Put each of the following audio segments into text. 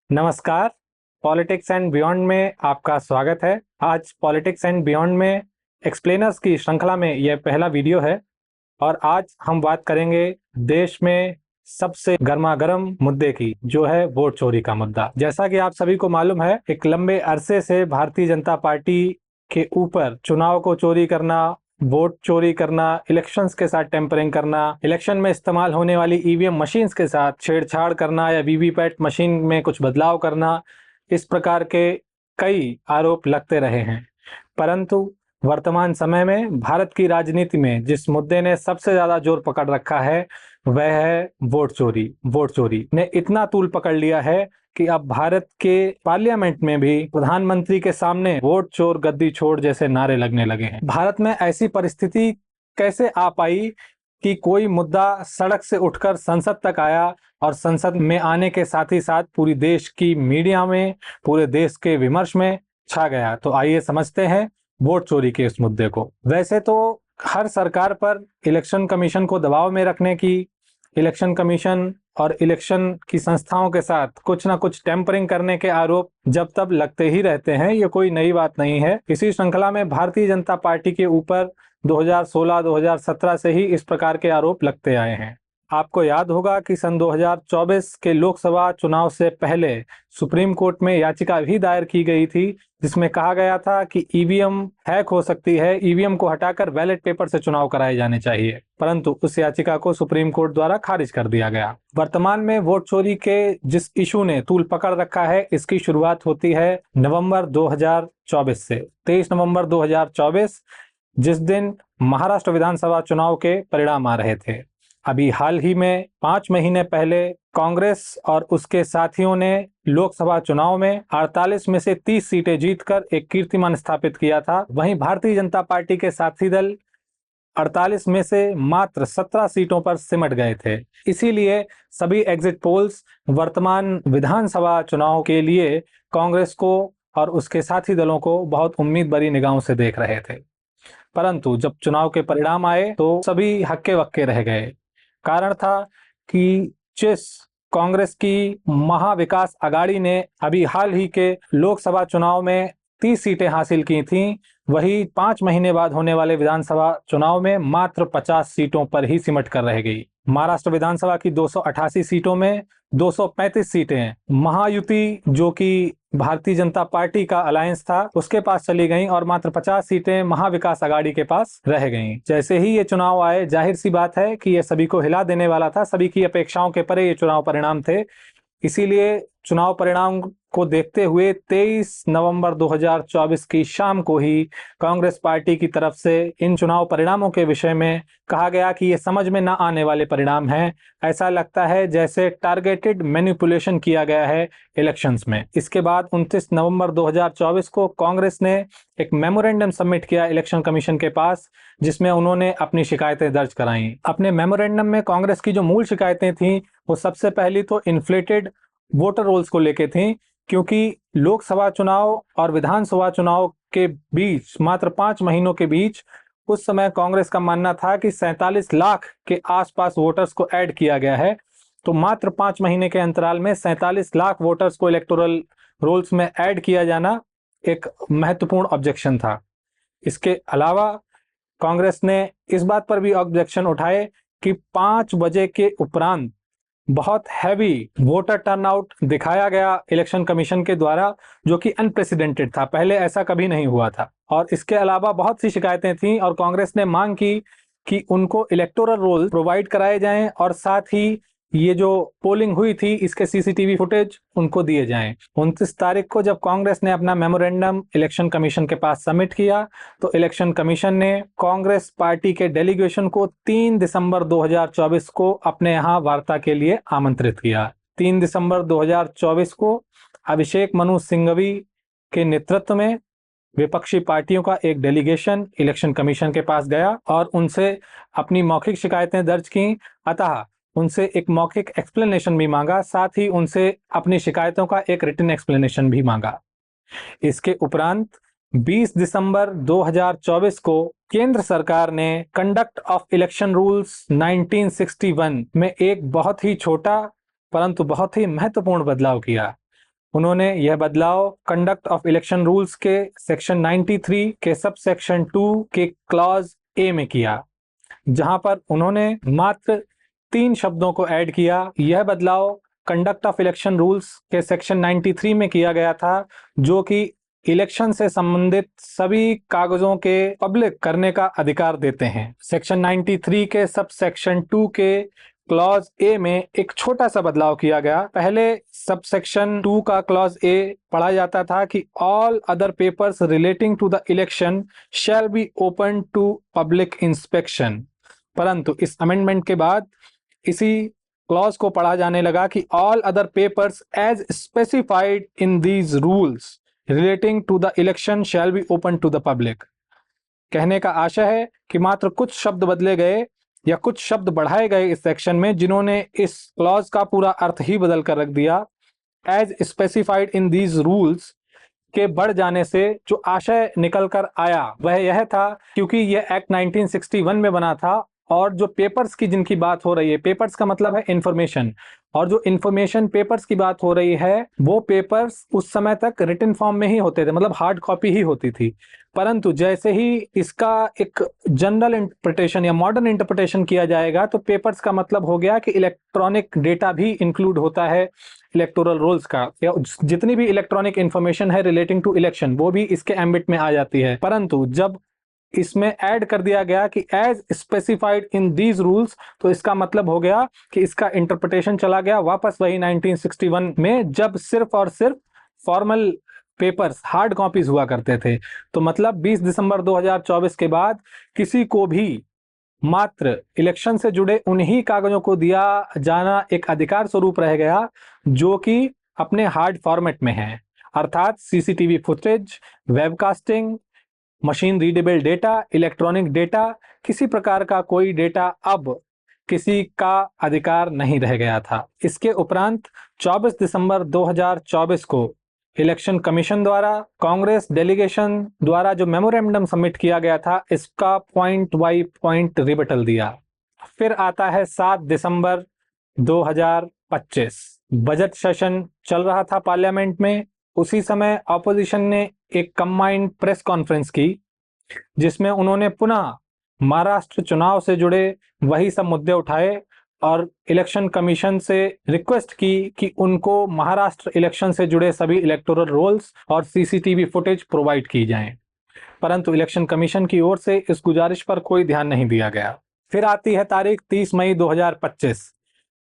नमस्कार। Politics and beyond में आपका स्वागत है। आज पॉलिटिक्स एंड बियॉन्ड में एक्सप्लेनर्स की श्रृंखला में यह पहला वीडियो है और आज हम बात करेंगे देश में सबसे गर्मागर्म मुद्दे की, जो है वोट चोरी का मुद्दा। जैसा कि आप सभी को मालूम है, एक लंबे अरसे से भारतीय जनता पार्टी के ऊपर चुनाव को चोरी करना, वोट चोरी करना, इलेक्शंस के साथ टेम्परिंग करना, इलेक्शन में इस्तेमाल होने वाली ईवीएम मशीन्स के साथ छेड़छाड़ करना या वीवीपैट मशीन में कुछ बदलाव करना, इस प्रकार के कई आरोप लगते रहे हैं। परंतु वर्तमान समय में भारत की राजनीति में जिस मुद्दे ने सबसे ज्यादा जोर पकड़ रखा है वह है वोट चोरी। वोट चोरी ने इतना तूल पकड़ लिया है कि अब भारत के पार्लियामेंट में भी प्रधानमंत्री के सामने वोट चोर गद्दी छोड़ जैसे नारे लगने लगे हैं। भारत में ऐसी परिस्थिति कैसे आ पाई कि कोई मुद्दा सड़क से उठकर संसद तक आया और संसद में आने के साथ ही साथ पूरी देश की मीडिया में, पूरे देश के विमर्श में छा गया। तो आइए समझते हैं वोट चोरी के इस मुद्दे को। वैसे तो हर सरकार पर इलेक्शन कमीशन को दबाव में रखने की, इलेक्शन कमीशन और इलेक्शन की संस्थाओं के साथ कुछ ना कुछ टेम्परिंग करने के आरोप जब तब लगते ही रहते हैं, ये कोई नई बात नहीं है। इसी श्रृंखला में भारतीय जनता पार्टी के ऊपर 2016-2017 से ही इस प्रकार के आरोप लगते आए हैं। आपको याद होगा कि सन 2024 के लोकसभा चुनाव से पहले सुप्रीम कोर्ट में याचिका भी दायर की गई थी, जिसमें कहा गया था कि ईवीएम हैक हो सकती है, ईवीएम को हटाकर बैलेट पेपर से चुनाव कराए जाने चाहिए, परंतु उस याचिका को सुप्रीम कोर्ट द्वारा खारिज कर दिया गया। वर्तमान में वोट चोरी के जिस इशू ने तूल पकड़ रखा है, इसकी शुरुआत होती है नवंबर 2024 से। 23 नवंबर 2024, जिस दिन महाराष्ट्र विधानसभा चुनाव के परिणाम आ रहे थे। अभी हाल ही में 5 महीने पहले कांग्रेस और उसके साथियों ने लोकसभा चुनाव में 48 में से 30 सीटें जीतकर एक कीर्तिमान स्थापित किया था। वहीं भारतीय जनता पार्टी के साथी दल 48 में से मात्र 17 सीटों पर सिमट गए थे। इसीलिए सभी एग्जिट पोल्स वर्तमान विधानसभा चुनाव के लिए कांग्रेस को और उसके साथी दलों को बहुत उम्मीद भरी निगाहों से देख रहे थे। परंतु जब चुनाव के परिणाम आए तो सभी हक्के बक्के रह गए। कारण था कि जिस कांग्रेस की महाविकास अघाड़ी ने अभी हाल ही के लोकसभा चुनाव में 30 सीटें हासिल की थीं, वही 5 महीने बाद होने वाले विधानसभा चुनाव में मात्र 50 सीटों पर ही सिमट कर रह गई। महाराष्ट्र विधानसभा की 288 सीटों में 235 सीटें महायुति, जो कि भारतीय जनता पार्टी का अलायंस था, उसके पास चली गईं और मात्र 50 सीटें महाविकास अघाड़ी के पास रह गईं। जैसे ही ये चुनाव आए, जाहिर सी बात है कि ये सभी को हिला देने वाला था, सभी की अपेक्षाओं के परे ये चुनाव परिणाम थे। इसीलिए चुनाव परिणाम को देखते हुए 23 नवंबर 2024 की शाम को ही कांग्रेस पार्टी की तरफ से इन चुनाव परिणामों के विषय में कहा गया कि ये समझ में ना आने वाले परिणाम हैं। ऐसा लगता है जैसे टारगेटेड मैनिपुलेशन किया गया है इलेक्शंस में। इसके बाद 29 नवंबर 2024 को कांग्रेस ने एक मेमोरेंडम सबमिट किया इलेक्शन कमीशन के पास, जिसमें उन्होंने अपनी शिकायतें दर्ज कराई। अपने मेमोरेंडम में कांग्रेस की जो मूल शिकायतें थीं, वो सबसे पहली तो इन्फ्लेटेड वोटर रोल्स को लेके थी, क्योंकि लोकसभा चुनाव और विधानसभा चुनाव के बीच मात्र 5 महीनों के बीच उस समय कांग्रेस का मानना था कि 47 लाख के आसपास वोटर्स को ऐड किया गया है। तो मात्र 5 महीने के अंतराल में 47 लाख वोटर्स को इलेक्टोरल रोल्स में ऐड किया जाना एक महत्वपूर्ण ऑब्जेक्शन था। इसके अलावा कांग्रेस ने इस बात पर भी ऑब्जेक्शन उठाए कि 5 बजे के उपरांत बहुत हैवी वोटर टर्नआउट दिखाया गया इलेक्शन कमीशन के द्वारा, जो कि अनप्रेसिडेंटेड था, पहले ऐसा कभी नहीं हुआ था। और इसके अलावा बहुत सी शिकायतें थीं और कांग्रेस ने मांग की कि उनको इलेक्टोरल रोल प्रोवाइड कराए जाएं और साथ ही ये जो पोलिंग हुई थी इसके सीसीटीवी फुटेज उनको दिए जाएं। 29 तारीख को जब कांग्रेस ने अपना मेमोरेंडम इलेक्शन कमीशन के पास सबमिट किया, तो इलेक्शन कमीशन ने कांग्रेस पार्टी के डेलीगेशन को 3 दिसंबर 2024 को अपने यहाँ वार्ता के लिए आमंत्रित किया। 3 दिसंबर 2024 को अभिषेक मनु सिंघवी के नेतृत्व में विपक्षी पार्टियों का एक डेलीगेशन इलेक्शन कमीशन के पास गया और उनसे अपनी मौखिक शिकायतें दर्ज की। अतः उनसे एक मौखिक एक्सप्लेनेशन भी मांगा, साथ ही उनसे अपनी शिकायतों का एक रिटन एक्सप्लेनेशन भी मांगा। इसके उपरांत 20 दिसंबर 2024 को केंद्र सरकार ने कंडक्ट ऑफ इलेक्शन रूल्स 1961 में एक बहुत ही छोटा परंतु बहुत ही महत्वपूर्ण बदलाव किया। उन्होंने यह बदलाव कंडक्ट ऑफ इलेक्शन रूल्स के सेक्शन 93 के सब सेक्शन 2 के क्लॉज ए में किया, जहां पर उन्होंने मात्र 3 शब्दों को ऐड किया। यह बदलाव कंडक्ट ऑफ इलेक्शन रूल्स के सेक्शन 93 में किया गया था, जो कि इलेक्शन से संबंधित सभी कागजों के पब्लिक करने का अधिकार देते हैं। सेक्शन 93 के सब सेक्शन 2 के क्लॉज ए में एक छोटा सा बदलाव किया गया। पहले सब सेक्शन 2 का क्लॉज ए पढ़ा जाता था कि all other papers relating to the election shall be open to public inspection, परंतु इस अमेंडमेंट के बाद इसी क्लॉज को पढ़ा जाने लगा कि all other papers as specified in these rules relating to the election shall be open to the public. कहने का आशय है कि मात्र कुछ शब्द बदले गए या कुछ शब्द बढ़ाए गए इस सेक्शन में, जिन्होंने इस क्लॉज का पूरा अर्थ ही बदल कर रख दिया। As specified in these rules के बढ़ जाने से जो आशय निकल कर आया वह यह था, क्योंकि यह एक्ट 1961 में बना था और जो पेपर्स की जिनकी बात हो रही है, पेपर्स का मतलब है इंफॉर्मेशन, और जो इंफॉर्मेशन पेपर्स की बात हो रही है वो पेपर्स उस समय तक रिटन फॉर्म में ही होते थे, मतलब हार्ड कॉपी ही होती थी। परंतु जैसे ही इसका एक जनरल इंटरप्रिटेशन या मॉडर्न इंटरप्रिटेशन किया जाएगा तो पेपर्स का मतलब हो गया कि इलेक्ट्रॉनिक डेटा भी इंक्लूड होता है इलेक्टोरल रोल्स का, या जितनी भी इलेक्ट्रॉनिक इंफॉर्मेशन है रिलेटिंग टू इलेक्शन वो भी इसके एम्बिट में आ जाती है। परंतु जब इसमें ऐड कर दिया गया कि as specified in these rules, तो इसका मतलब हो गया कि इसका इंटरप्रिटेशन चला गया वापस वही 1961 में, जब सिर्फ और सिर्फ फॉर्मल पेपर्स हार्ड कॉपीज हुआ करते थे। तो मतलब 20 दिसंबर 2024 के बाद किसी को भी मात्र इलेक्शन से जुड़े उन्हीं कागजों को दिया जाना एक अधिकार स्वरूप रह गया जो कि अपने हार्ड फॉर्मेट में है, अर्थात CCTV footage, webcasting, machine readable data, electronic data, किसी प्रकार का कोई डेटा अब किसी का अधिकार नहीं रह गया था। इसके उपरांत 24 दिसंबर 2024 को इलेक्शन कमीशन द्वारा कांग्रेस डेलीगेशन द्वारा जो मेमोरेंडम सबमिट किया गया था, इसका पॉइंट बाई पॉइंट रिबटल दिया। फिर आता है 7 दिसंबर 2025, बजट सेशन चल रहा था पार्लियामेंट में। उसी समय ऑपोजिशन ने एक कंबाइंड प्रेस कॉन्फ्रेंस की, जिसमें उन्होंने पुनः महाराष्ट्र चुनाव से जुड़े वही सब मुद्दे उठाए और इलेक्शन कमीशन से रिक्वेस्ट की कि उनको महाराष्ट्र इलेक्शन से जुड़े सभी इलेक्टोरल रोल्स और सीसीटीवी फुटेज प्रोवाइड की जाएं। परंतु इलेक्शन कमीशन की ओर से इस गुजारिश पर कोई ध्यान नहीं दिया गया। फिर आती है तारीख 30 मई 2025।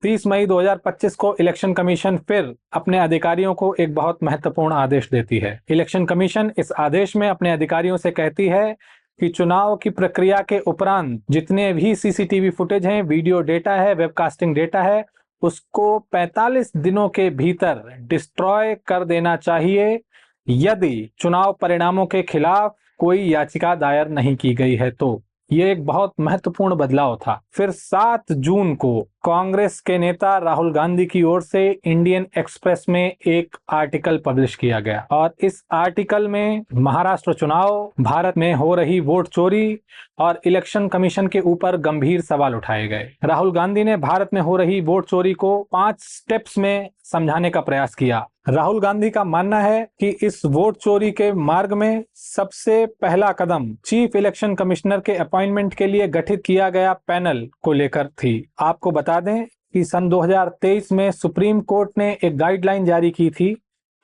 30 मई 2025 को इलेक्शन कमीशन फिर अपने अधिकारियों को एक बहुत महत्वपूर्ण आदेश देती है। इलेक्शन कमीशन इस आदेश में अपने अधिकारियों से कहती है कि चुनाव की प्रक्रिया के उपरांत जितने भी सीसीटीवी फुटेज हैं, वीडियो डेटा है, वेबकास्टिंग डेटा है, उसको 45 दिनों के भीतर डिस्ट्रॉय कर देना चाहिए यदि चुनाव परिणामों के खिलाफ कोई याचिका दायर नहीं की गई है। तो ये एक बहुत महत्वपूर्ण बदलाव था। फिर 7 जून को कांग्रेस के नेता राहुल गांधी की ओर से इंडियन एक्सप्रेस में एक आर्टिकल पब्लिश किया गया और इस आर्टिकल में महाराष्ट्र चुनाव, भारत में हो रही वोट चोरी और इलेक्शन कमीशन के ऊपर गंभीर सवाल उठाए गए। राहुल गांधी ने भारत में हो रही वोट चोरी को 5 स्टेप्स में समझाने का प्रयास किया। राहुल गांधी का मानना है कि इस वोट चोरी के मार्ग में सबसे पहला कदम चीफ इलेक्शन कमिश्नर के अपॉइंटमेंट के लिए गठित किया गया पैनल को लेकर थी। आपको बता दें कि सन 2023 में सुप्रीम कोर्ट ने एक गाइडलाइन जारी की थी,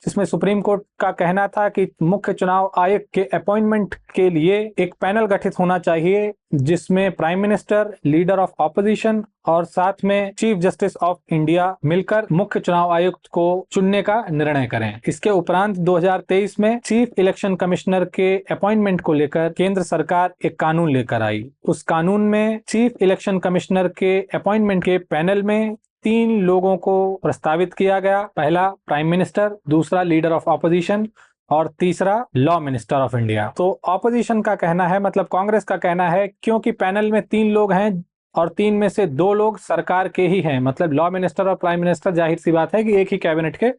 जिसमें सुप्रीम कोर्ट का कहना था कि मुख्य चुनाव आयुक्त के अपॉइंटमेंट के लिए एक पैनल गठित होना चाहिए, जिसमें prime minister, leader of opposition और साथ में चीफ जस्टिस ऑफ इंडिया मिलकर मुख्य चुनाव आयुक्त को चुनने का निर्णय करें। इसके उपरांत 2023 में चीफ इलेक्शन कमिश्नर के अपॉइंटमेंट को लेकर केंद्र सरकार एक कानून लेकर आई। उस कानून में चीफ इलेक्शन कमिश्नर के अपॉइंटमेंट के पैनल में 3 लोगों को प्रस्तावित किया गया। पहला प्राइम मिनिस्टर, दूसरा लीडर ऑफ ऑपोजिशन और तीसरा लॉ मिनिस्टर ऑफ इंडिया। तो ऑपोजिशन का कहना है, मतलब कांग्रेस का कहना है, क्योंकि पैनल में 3 लोग हैं और 3 में से 2 लोग सरकार के ही हैं, मतलब लॉ मिनिस्टर और प्राइम मिनिस्टर, जाहिर सी बात है कि एक ही कैबिनेट के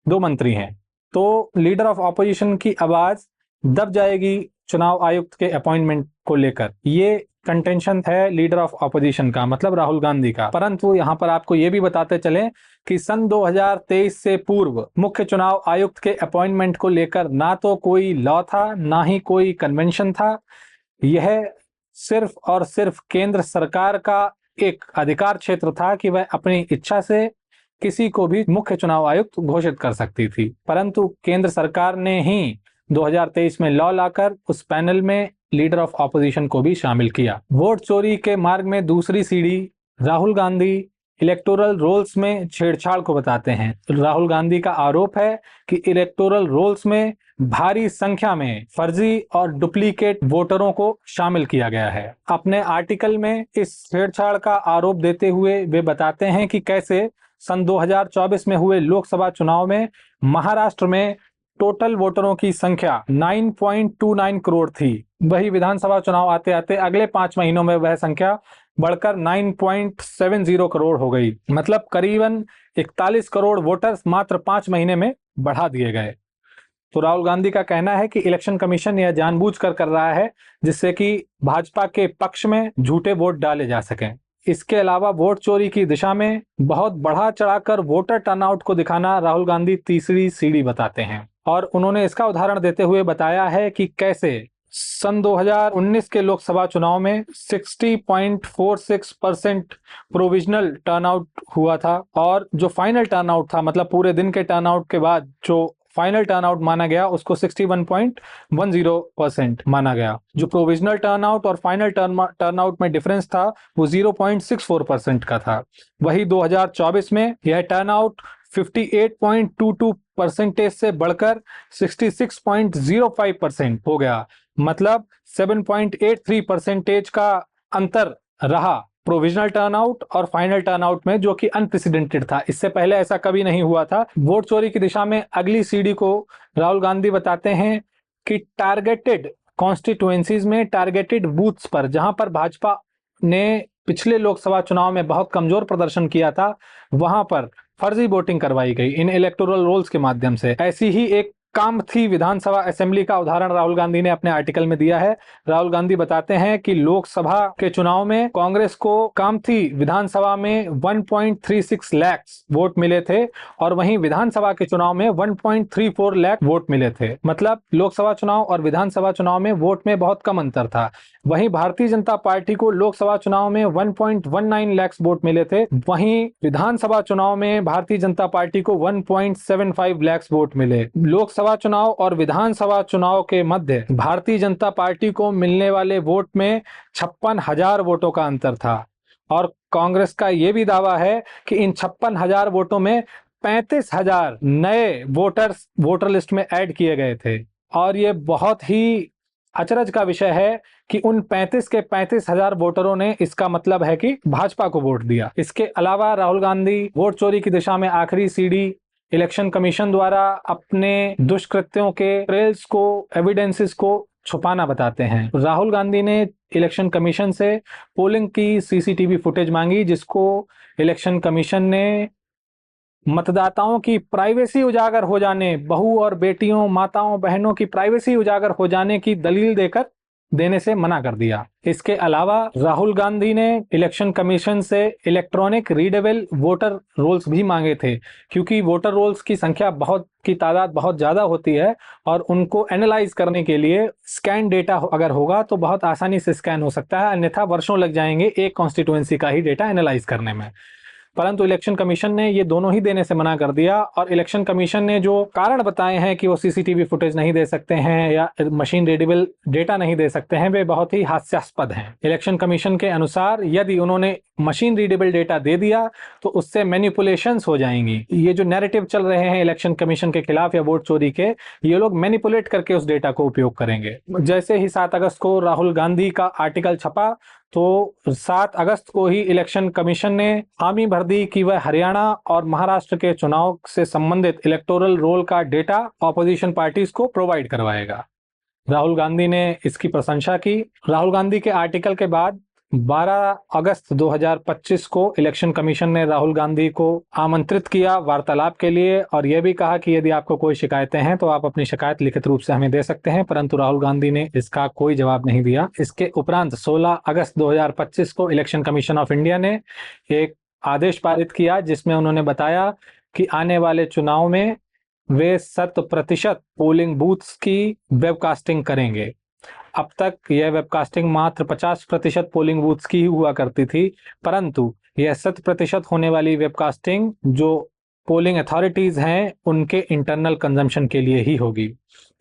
2 मंत्री हैं, तो लीडर ऑफ ऑपोजिशन की आवाज दब जाएगी चुनाव आयुक्त के अपॉइंटमेंट को लेकर। ये कंटेंशन है लीडर ऑफ ऑपोजिशन का, मतलब राहुल गांधी का। परंतु यहाँ पर आपको ये भी बताते चलें कि सन 2023 से पूर्व मुख्य चुनाव आयुक्त के अपॉइंटमेंट को लेकर ना तो कोई लॉ था, ना ही कोई कन्वेंशन था। यह सिर्फ और सिर्फ केंद्र सरकार का एक अधिकार क्षेत्र था कि वह अपनी इच्छा से किसी को भी मुख्य चुनाव आयुक्त घोषित कर सकती थी। परंतु केंद्र सरकार ने ही 2023 में लॉ लाकर उस पैनल में लीडर ऑफ ऑपोजिशन को भी शामिल किया। वोट चोरी के मार्ग में दूसरी सीढ़ी राहुल गांधी इलेक्टोरल रोल्स में छेड़छाड़ को बताते हैं। राहुल गांधी का आरोप है कि इलेक्टोरल रोल्स में भारी संख्या में फर्जी और डुप्लीकेट वोटरों को शामिल किया गया है। अपने आर्टिकल में इस छेड़छाड़ का आरोप देते हुए वे बताते हैं कि कैसे सन 2024 में हुए लोकसभा चुनाव में महाराष्ट्र में टोटल वोटरों की संख्या 9.29 करोड़ थी। वही विधानसभा चुनाव आते आते अगले 5 महीनों में वह संख्या बढ़कर 9.70 करोड़ हो गई। मतलब करीबन 41 करोड़ वोटर्स मात्र 5 महीने में बढ़ा दिए गए। तो राहुल गांधी का कहना है कि इलेक्शन कमीशन यह जानबूझकर कर रहा है जिससे कि भाजपा के पक्ष में झूठे वोट डाले जा सकें। इसके अलावा वोट चोरी की दिशा में बहुत बढ़ा चढ़ाकर वोटर टर्नआउट को दिखाना राहुल गांधी तीसरी सीढ़ी बताते हैं। और उन्होंने इसका उदाहरण देते हुए बताया है कि कैसे सन 2019 के लोकसभा चुनाव में 60.46% प्रोविजनल टर्नआउट हुआ था और जो फाइनल टर्नआउट था, मतलब पूरे दिन के टर्नआउट के बाद जो फाइनल टर्नआउट माना गया उसको 61.10% माना गया। जो प्रोविजनल टर्नआउट और फाइनल टर्नआउट में डिफरेंस था वो 0.64% का था। वही 2024 में यह टर्नआउट 58.22% से बढ़कर 66.05% हो गया। मतलब 7.83% का अंतर रहा प्रोविजनल टर्नआउट और फाइनल टर्नआउट में, जो कि अनप्रेसिडेंटेड था। इससे पहले ऐसा कभी नहीं हुआ था। वोट चोरी की दिशा में अगली सीढ़ी को राहुल गांधी बताते हैं कि टारगेटेड कॉन्स्टिट्यूएंसीज में टारगेटेड बूथ्स पर, जहां पर भाजपा ने पिछले लोकसभा चुनाव में बहुत कमजोर प्रदर्शन किया था, वहां पर फर्जी वोटिंग करवाई गई इन इलेक्टोरल रोल्स के माध्यम से। ऐसी ही एक कामथी विधानसभा असेंबली का उदाहरण राहुल गांधी ने अपने आर्टिकल में दिया है। राहुल गांधी बताते हैं कि लोकसभा के चुनाव में कांग्रेस को कामथी विधानसभा में 1.36 लाख वोट मिले थे और वहीं विधानसभा के चुनाव में 1.34 लाख वोट मिले थे। मतलब लोकसभा चुनाव और विधानसभा चुनाव में वोट में बहुत कम अंतर था। वहीं भारतीय जनता पार्टी को लोकसभा चुनाव में 1.19 लाख वोट मिले थे, वहीं विधानसभा चुनाव में भारतीय जनता पार्टी को 1.75 लाख वोट मिले। लोकसभा चुनाव और विधानसभा चुनाव के मध्य भारतीय जनता पार्टी को मिलने वाले वोट में 56,000 वोटों का अंतर था और कांग्रेस का यह भी दावा है कि इन 56,000 वोटों में 35,000 नए वोटर्स वोटर लिस्ट में ऐड किए गए थे। और ये बहुत ही अचरज का विषय है कि उन 35 के 35,000 वोटरों ने, इसका मतलब है कि भाजपा को वोट दिया। इसके अलावा राहुल गांधी वोट चोरी की दिशा में आखिरी सीढ़ी इलेक्शन कमीशन द्वारा अपने दुष्कृत्यों के ट्रेल्स को, एविडेंसेस को छुपाना बताते हैं। राहुल गांधी ने इलेक्शन कमीशन से पोलिंग की सीसीटीवी फुटेज मांगी, जिसको इलेक्शन कमीशन ने मतदाताओं की प्राइवेसी उजागर हो जाने, बहू और बेटियों, माताओं, बहनों की प्राइवेसी उजागर हो जाने की दलील देकर देने से मना कर दिया। इसके अलावा राहुल गांधी ने इलेक्शन कमीशन से इलेक्ट्रॉनिक रीडेबल वोटर रोल्स भी मांगे थे, क्योंकि वोटर रोल्स की संख्या की तादाद बहुत ज्यादा होती है और उनको एनालाइज करने के लिए स्कैन डेटा अगर होगा तो बहुत आसानी से स्कैन हो सकता है, अन्यथा वर्षों लग जाएंगे एक कॉन्स्टिट्यूएंसी का ही डेटा एनालाइज करने में। परंतु इलेक्शन कमीशन ने ये दोनों ही देने से मना कर दिया और इलेक्शन कमीशन ने जो कारण बताए हैं कि वो सीसीटीवी फुटेज नहीं दे सकते हैं या मशीन रीडेबल डेटा नहीं दे सकते हैं, वे बहुत ही हास्यास्पद हैं। इलेक्शन कमीशन के अनुसार यदि उन्होंने मशीन रीडेबल डेटा दे दिया तो उससे मैनिपुलेशंस हो जाएंगी। ये जो नैरेटिव चल रहे हैं इलेक्शन कमीशन के खिलाफ या वोट चोरी के, ये लोग मैनिपुलेट करके उस डेटा को उपयोग करेंगे। जैसे ही 7 अगस्त को राहुल गांधी का आर्टिकल छपा तो 7 अगस्त को ही इलेक्शन कमीशन ने हामी भर दी कि वह हरियाणा और महाराष्ट्र के चुनाव से संबंधित इलेक्टोरल रोल का डेटा ऑपोजिशन पार्टीज को प्रोवाइड करवाएगा। राहुल गांधी ने इसकी प्रशंसा की। राहुल गांधी के आर्टिकल के बाद 12 अगस्त 2025 को इलेक्शन कमीशन ने राहुल गांधी को आमंत्रित किया वार्तालाप के लिए और यह भी कहा कि यदि आपको कोई शिकायतें हैं तो आप अपनी शिकायत लिखित रूप से हमें दे सकते हैं, परंतु राहुल गांधी ने इसका कोई जवाब नहीं दिया। इसके उपरांत 16 अगस्त 2025 को इलेक्शन कमीशन ऑफ इंडिया ने एक आदेश पारित किया जिसमें उन्होंने बताया कि आने वाले चुनाव में वे 100% पोलिंग बूथ्स की वेबकास्टिंग करेंगे। अब तक यह वेबकास्टिंग मात्र 50% पोलिंग बूथ्स की ही हुआ करती थी, परंतु यह 100% होने वाली वेबकास्टिंग जो पोलिंग अथॉरिटीज हैं उनके इंटरनल कंजम्पशन के लिए ही होगी।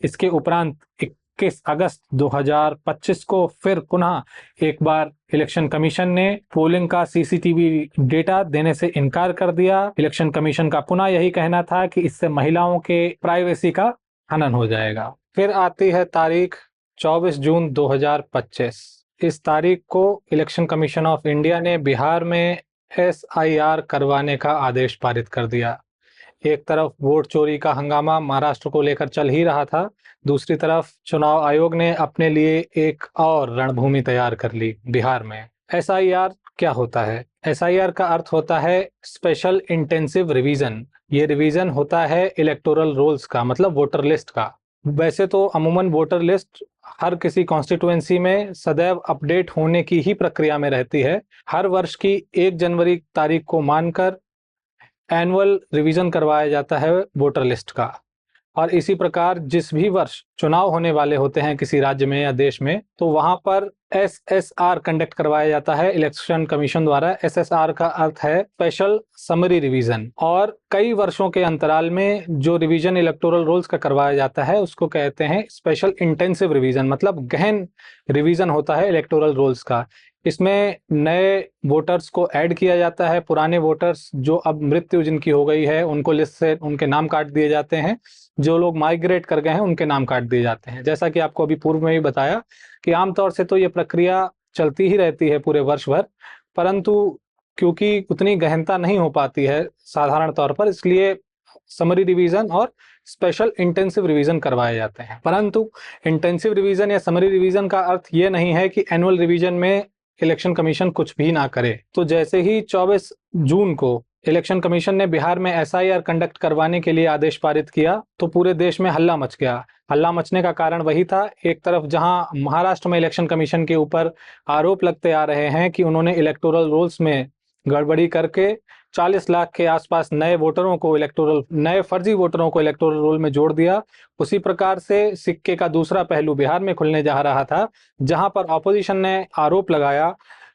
इसके उपरांत 21 अगस्त 2025 को फिर पुनः एक बार इलेक्शन कमीशन ने पोलिंग का सीसीटीवी डेटा देने से इनकार कर दिया। इलेक्शन कमीशन का पुनः यही कहना था कि इससे महिलाओं के प्राइवेसी का हनन हो जाएगा। फिर आती है तारीख 24 जून 2025। इस तारीख को इलेक्शन कमीशन ऑफ इंडिया ने बिहार में SIR करवाने का आदेश पारित कर दिया। एक तरफ वोट चोरी का हंगामा महाराष्ट्र को लेकर चल ही रहा था, दूसरी तरफ चुनाव आयोग ने अपने लिए एक और रणभूमि तैयार कर ली बिहार में। SIR क्या होता है? SIR का अर्थ होता है स्पेशल इंटेंसिव रिवीजन। ये रिवीजन होता है इलेक्टोरल रोल्स का, मतलब वोटर लिस्ट का। वैसे तो अमूमन वोटर लिस्ट हर किसी कॉन्स्टिट्यूएंसी में सदैव अपडेट होने की ही प्रक्रिया में रहती है। हर वर्ष की 1 जनवरी तारीख को मानकर एनुअल रिवीजन करवाया जाता है वोटर लिस्ट का। और इसी प्रकार जिस भी वर्ष चुनाव होने वाले होते हैं किसी राज्य में या देश में, तो वहां पर SSR कंडक्ट करवाया जाता है इलेक्शन कमीशन द्वारा। SSR का अर्थ है स्पेशल समरी रिवीजन। और कई वर्षों के अंतराल में जो रिवीजन इलेक्टोरल रोल्स का करवाया जाता है उसको कहते हैं स्पेशल इंटेंसिव रिवीजन, मतलब गहन रिवीजन होता है इलेक्टोरल रोल्स का। इसमें नए वोटर्स को ऐड किया जाता है, पुराने वोटर्स जो अब मृत्यु जिनकी हो गई है उनको लिस्ट से उनके नाम काट दिए जाते हैं, जो लोग माइग्रेट कर गए हैं उनके नाम काट दिए जाते हैं। जैसा कि आपको अभी पूर्व में भी बताया कि आमतौर से तो ये प्रक्रिया चलती ही रहती है पूरे वर्ष भर, परंतु क्योंकि उतनी गहनता नहीं हो पाती है साधारण तौर पर, इसलिए समरी रिवीजन और स्पेशल इंटेंसिव रिवीजन करवाए जाते हैं। परंतु इंटेंसिव रिवीजन या समरी रिवीजन का अर्थ ये नहीं है कि एनुअल रिवीजन में इलेक्शन कमीशन कुछ भी ना करे। तो जैसे ही 24 जून को इलेक्शन कमीशन ने बिहार में SIR कंडक्ट करवाने के लिए आदेश पारित किया तो पूरे देश में हल्ला मच गया। हल्ला मचने का कारण वही था, एक तरफ जहां महाराष्ट्र में इलेक्शन कमीशन के ऊपर आरोप लगते आ रहे हैं कि उन्होंने इलेक्टोरल रोल्स में गड़बड़ी करके 40 लाख के आसपास नए फर्जी वोटरों को इलेक्टोरल रोल में जोड़ दिया, उसी प्रकार से सिक्के का दूसरा पहलू बिहार में खुलने जा रहा था, जहां पर ऑपोजिशन ने आरोप लगाया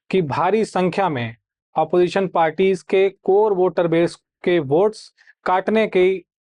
कि भारी संख्या में ऑपोजिशन पार्टीज के कोर वोटर बेस के वोट्स काटने के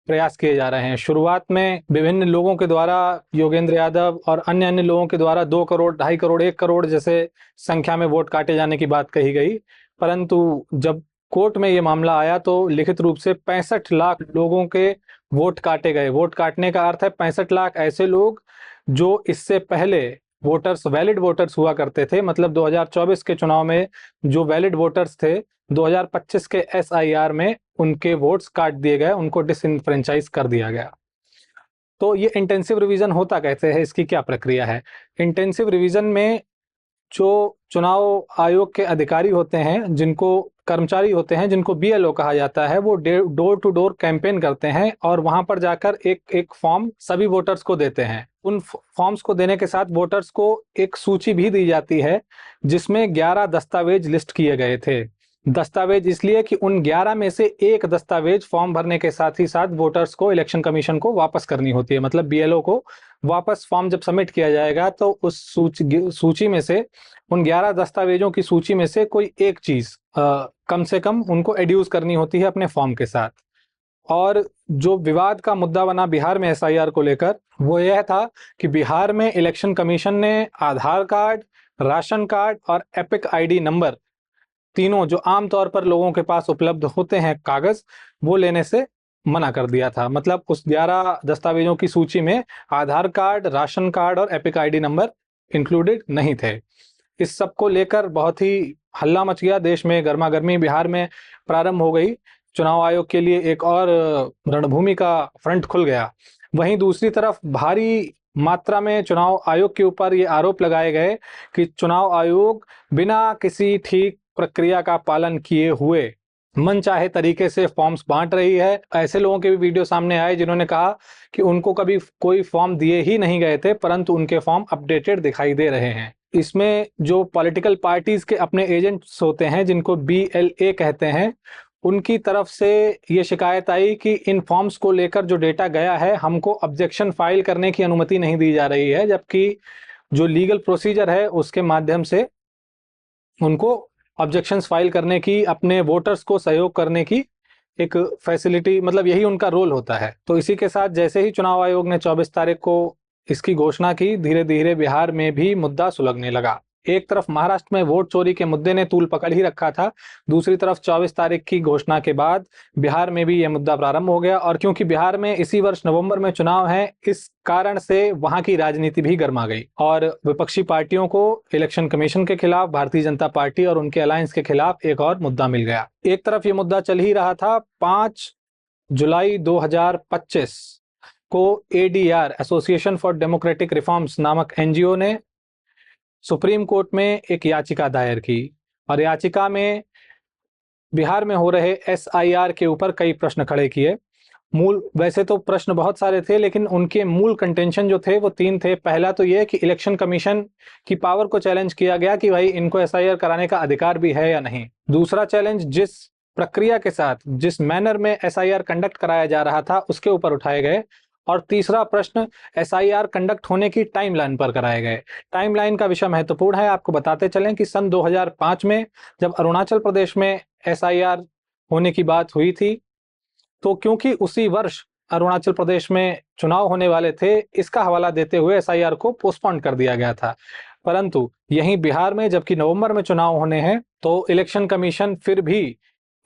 प्रयास किए जा रहे हैं। शुरुआत में विभिन्न लोगों के द्वारा, योगेंद्र यादव और अन्य अन्य लोगों के द्वारा 2 करोड़, 2.5 करोड़, 1 करोड़ जैसे संख्या में वोट काटे जाने की बात कही गई, परंतु जब कोर्ट में ये मामला आया तो लिखित रूप से 65 लाख लोगों के वोट काटे गए। वोट काटने का अर्थ है 65 लाख ऐसे लोग जो इससे पहले वैलिड वोटर्स हुआ करते थे, मतलब 2024 के चुनाव में जो वैलिड वोटर्स थे, 2025 के SIR में उनके वोट्स काट दिए गए, उनको डिसइनफ्रेंचाइज कर दिया गया। तो ये इंटेंसिव रिवीजन होता कैसे है, इसकी क्या प्रक्रिया है? इंटेंसिव रिवीजन में जो चुनाव आयोग के अधिकारी होते हैं, कर्मचारी होते हैं, जिनको BLO कहा जाता है, वो डोर टू डोर कैंपेन करते हैं और वहां पर जाकर एक फॉर्म सभी वोटर्स को देते हैं। उन फॉर्म्स को देने के साथ वोटर्स को एक सूची भी दी जाती है जिसमें 11 दस्तावेज लिस्ट किए गए थे। दस्तावेज इसलिए कि उन 11 में से एक दस्तावेज फॉर्म भरने के साथ ही साथ वोटर्स को इलेक्शन कमीशन को वापस करनी होती है, मतलब BLO को वापस फॉर्म जब सबमिट किया जाएगा तो उस सूची में से, उन 11 दस्तावेजों की सूची में से कोई एक चीज कम से कम उनको एड्यूस करनी होती है अपने फॉर्म के साथ। और जो विवाद का मुद्दा बना बिहार में SIR को लेकर वो यह था कि बिहार में इलेक्शन कमीशन ने आधार कार्ड, राशन कार्ड और एपिक ID नंबर, तीनों जो आमतौर पर लोगों के पास उपलब्ध होते हैं कागज, वो लेने से मना कर दिया था। मतलब उस 11 दस्तावेजों की सूची में आधार कार्ड, राशन कार्ड और एपिक ID नंबर इंक्लूडेड नहीं थे। इस सब को लेकर बहुत ही हल्ला मच गया देश में, गर्मा गर्मी बिहार में प्रारंभ हो गई। चुनाव आयोग के लिए एक और रणभूमि का फ्रंट खुल गया। वहीं दूसरी तरफ भारी मात्रा में चुनाव आयोग के ऊपर ये आरोप लगाए गए कि चुनाव आयोग बिना किसी ठीक प्रक्रिया का पालन किए हुए मनचाहे तरीके से फॉर्म्स बांट रही है। ऐसे लोगों के भी वीडियो सामने आए जिन्होंने कहा कि उनको कभी कोई फॉर्म दिए ही नहीं गए थे, परंतु उनके फॉर्म अपडेटेड दिखाई दे रहे हैं। इसमें जो पॉलिटिकल पार्टीज के अपने एजेंट्स होते हैं जिनको BLA कहते हैं, उनकी तरफ से ये शिकायत आई कि इन फॉर्म्स को लेकर जो डेटा गया है हमको ऑब्जेक्शन फाइल करने की अनुमति नहीं दी जा रही है, जबकि जो लीगल प्रोसीजर है उसके माध्यम से उनको ऑब्जेक्शंस फाइल करने की, अपने वोटर्स को सहयोग करने की एक फैसिलिटी, मतलब यही उनका रोल होता है। तो इसी के साथ जैसे ही चुनाव आयोग ने 24 तारीख को इसकी घोषणा की, धीरे धीरे बिहार में भी मुद्दा सुलगने लगा। एक तरफ महाराष्ट्र में वोट चोरी के मुद्दे ने तूल पकड़ ही रखा था, दूसरी तरफ 24 तारीख की घोषणा के बाद बिहार में भी यह मुद्दा प्रारंभ हो गया। और क्योंकि बिहार में इसी वर्ष नवंबर में चुनाव है, इस कारण से वहां की राजनीति भी गर्मा गई और विपक्षी पार्टियों को इलेक्शन कमीशन के खिलाफ, भारतीय जनता पार्टी और उनके अलायंस के खिलाफ एक और मुद्दा मिल गया। एक तरफ ये मुद्दा चल ही रहा था, 5 जुलाई 2025 को ADR, association for democratic reforms नामक NGO ने सुप्रीम कोर्ट में एक याचिका दायर की और याचिका में बिहार में हो रहे SIR के ऊपर कई प्रश्न खड़े किए। वैसे तो प्रश्न बहुत सारे थे, लेकिन उनके मूल कंटेंशन जो थे वो 3 थे। पहला तो ये कि इलेक्शन कमीशन की पावर को चैलेंज किया गया कि भाई इनको SIR कराने का अधिकार भी है या नहीं। दूसरा चैलेंज, जिस प्रक्रिया के साथ, जिस मैनर में SIR कंडक्ट कराया जा रहा था उसके ऊपर उठाए गए। और तीसरा प्रश्न, SIR कंडक्ट होने की टाइमलाइन पर कराए गए। टाइमलाइन का विषय महत्वपूर्ण है। आपको बताते चलें कि सन 2005 में जब अरुणाचल प्रदेश में SIR होने की बात हुई थी, तो क्योंकि उसी वर्ष अरुणाचल प्रदेश में चुनाव होने वाले थे, इसका हवाला देते हुए SIR को पोस्टपोन कर दिया गया था। परंतु यहीं बिहार में जबकि नवंबर में चुनाव होने हैं, तो इलेक्शन कमीशन फिर भी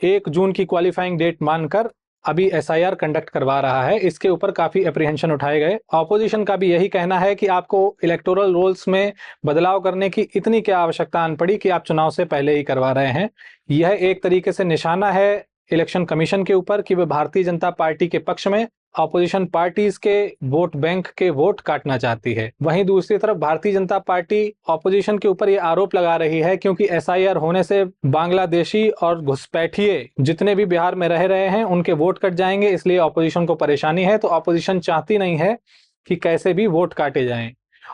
1 जून की क्वालिफाइंग डेट मानकर अभी SIR कंडक्ट करवा रहा है। इसके ऊपर काफी एप्रीहेंशन उठाए गए। ऑपोजिशन का भी यही कहना है कि आपको इलेक्टोरल रोल्स में बदलाव करने की इतनी क्या आवश्यकता आन पड़ी कि आप चुनाव से पहले ही करवा रहे हैं। यह एक तरीके से निशाना है इलेक्शन कमीशन के ऊपर कि वे भारतीय जनता पार्टी के पक्ष में ऑपोजिशन पार्टीज के वोट बैंक के वोट काटना चाहती है। वहीं दूसरी तरफ भारतीय जनता पार्टी ऑपोजिशन के ऊपर यह आरोप लगा रही है क्योंकि SIR होने से बांग्लादेशी और घुसपैठिए जितने भी बिहार में रह रहे हैं उनके वोट कट जाएंगे, इसलिए ऑपोजिशन को परेशानी है। तो ऑपोजिशन चाहती नहीं है कि कैसे भी वोट काटे जाएं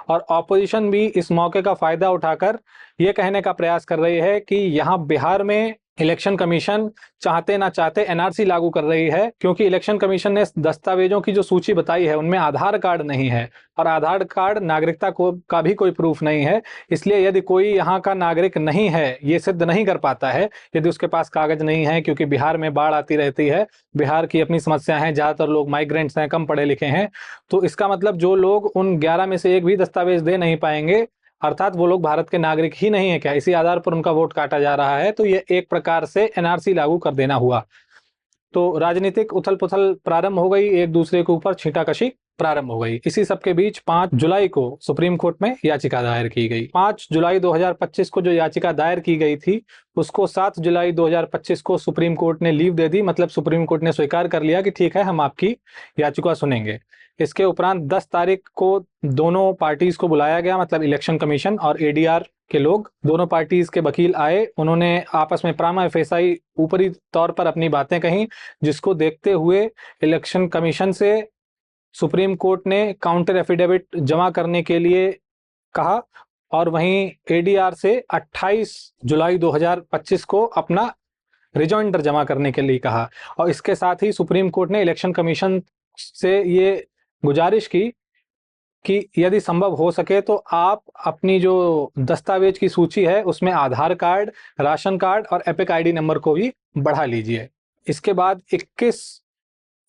और ऑपोजिशन भी इस मौके का फायदा उठाकर यह कहने का प्रयास कर रही है कि यहाँ बिहार में इलेक्शन कमीशन चाहते ना चाहते NRC लागू कर रही है, क्योंकि इलेक्शन कमीशन ने दस्तावेजों की जो सूची बताई है उनमें आधार कार्ड नहीं है और आधार कार्ड नागरिकता का भी कोई प्रूफ नहीं है। इसलिए यदि कोई यहाँ का नागरिक नहीं है, ये सिद्ध नहीं कर पाता है, यदि उसके पास कागज नहीं है, क्योंकि बिहार में बाढ़ आती रहती है, बिहार की अपनी समस्या है, ज्यादातर लोग माइग्रेंट्स हैं, कम पढ़े लिखे हैं, तो इसका मतलब जो लोग उन 11 में से एक भी दस्तावेज दे नहीं पाएंगे, अर्थात वो लोग भारत के नागरिक ही नहीं है क्या, इसी आधार पर उनका वोट काटा जा रहा है। तो ये एक प्रकार से NRC लागू कर देना हुआ। तो राजनीतिक उथल पुथल प्रारंभ हो गई, एक दूसरे के ऊपर छींटाकशी प्रारंभ हो गई। इसी सब के बीच 5 जुलाई को सुप्रीम कोर्ट में याचिका दायर की गई। 5 जुलाई 2025 को जो याचिका दायर की गई थी, उसको 7 जुलाई 2025 को सुप्रीम कोर्ट ने लीव दे दी। मतलब सुप्रीम कोर्ट ने स्वीकार कर लिया कि ठीक है, हम आपकी याचिका सुनेंगे। इसके उपरांत 10 तारीख को दोनों पार्टीज को बुलाया गया, मतलब इलेक्शन कमीशन और ADR के लोग, दोनों पार्टीज के वकील आए। उन्होंने आपस में प्रामा फेसाई ऊपरी तौर पर अपनी बातें कही, जिसको देखते हुए इलेक्शन कमीशन से सुप्रीम कोर्ट ने काउंटर एफिडेविट जमा करने के लिए कहा और वहीं ADR से 28 जुलाई 2025 को अपना रिजॉइंडर जमा करने के लिए कहा। और इसके साथ ही सुप्रीम कोर्ट ने इलेक्शन कमीशन से ये गुजारिश की कि यदि संभव हो सके तो आप अपनी जो दस्तावेज की सूची है उसमें आधार कार्ड, राशन कार्ड और एपिक ID नंबर को भी बढ़ा लीजिए। इसके बाद 21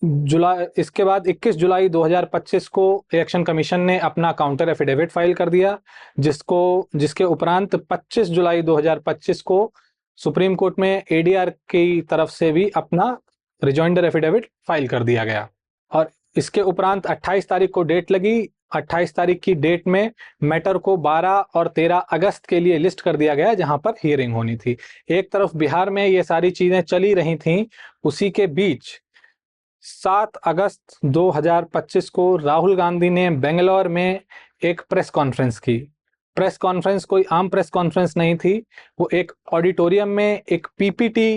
जुलाई 2025 को इलेक्शन कमीशन ने अपना काउंटर एफिडेविट फाइल कर दिया, जिसके उपरांत 25 जुलाई 2025 को सुप्रीम कोर्ट में ADR की तरफ से भी अपना रिजॉइंडर एफिडेविट फाइल कर दिया गया। और इसके उपरांत 28 तारीख को डेट लगी। 28 तारीख की डेट में मैटर को 12 और 13 अगस्त के लिए लिस्ट कर दिया गया, जहां पर हियरिंग होनी थी। एक तरफ बिहार में ये सारी चीजें चली रही थीं, उसी के बीच 7 अगस्त 2025 को राहुल गांधी ने बेंगलोर में एक प्रेस कॉन्फ्रेंस की। प्रेस कॉन्फ्रेंस कोई आम प्रेस कॉन्फ्रेंस नहीं थी, वो एक ऑडिटोरियम में एक PPT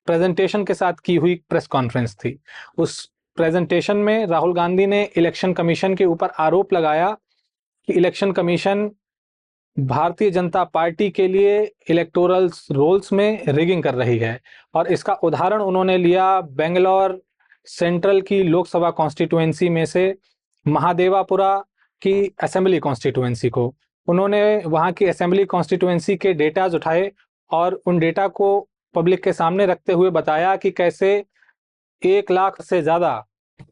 प्रेजेंटेशन के साथ की हुई प्रेस कॉन्फ्रेंस थी। उस प्रेजेंटेशन में राहुल गांधी ने इलेक्शन कमीशन के ऊपर आरोप लगाया कि election commission Bharatiya Janata party के लिए इलेक्टोरल रोल्स में रिगिंग कर रही है। और इसका उदाहरण उन्होंने लिया बेंगलोर सेंट्रल की लोकसभा कॉन्स्टिट्यूएंसी में से महादेवापुरा की असेंबली कॉन्स्टिट्यूएंसी को। उन्होंने वहां की असेंबली कॉन्स्टिट्यूएंसी के डेटाज उठाए और उन डेटा को पब्लिक के सामने रखते हुए बताया कि कैसे 1 लाख से ज्यादा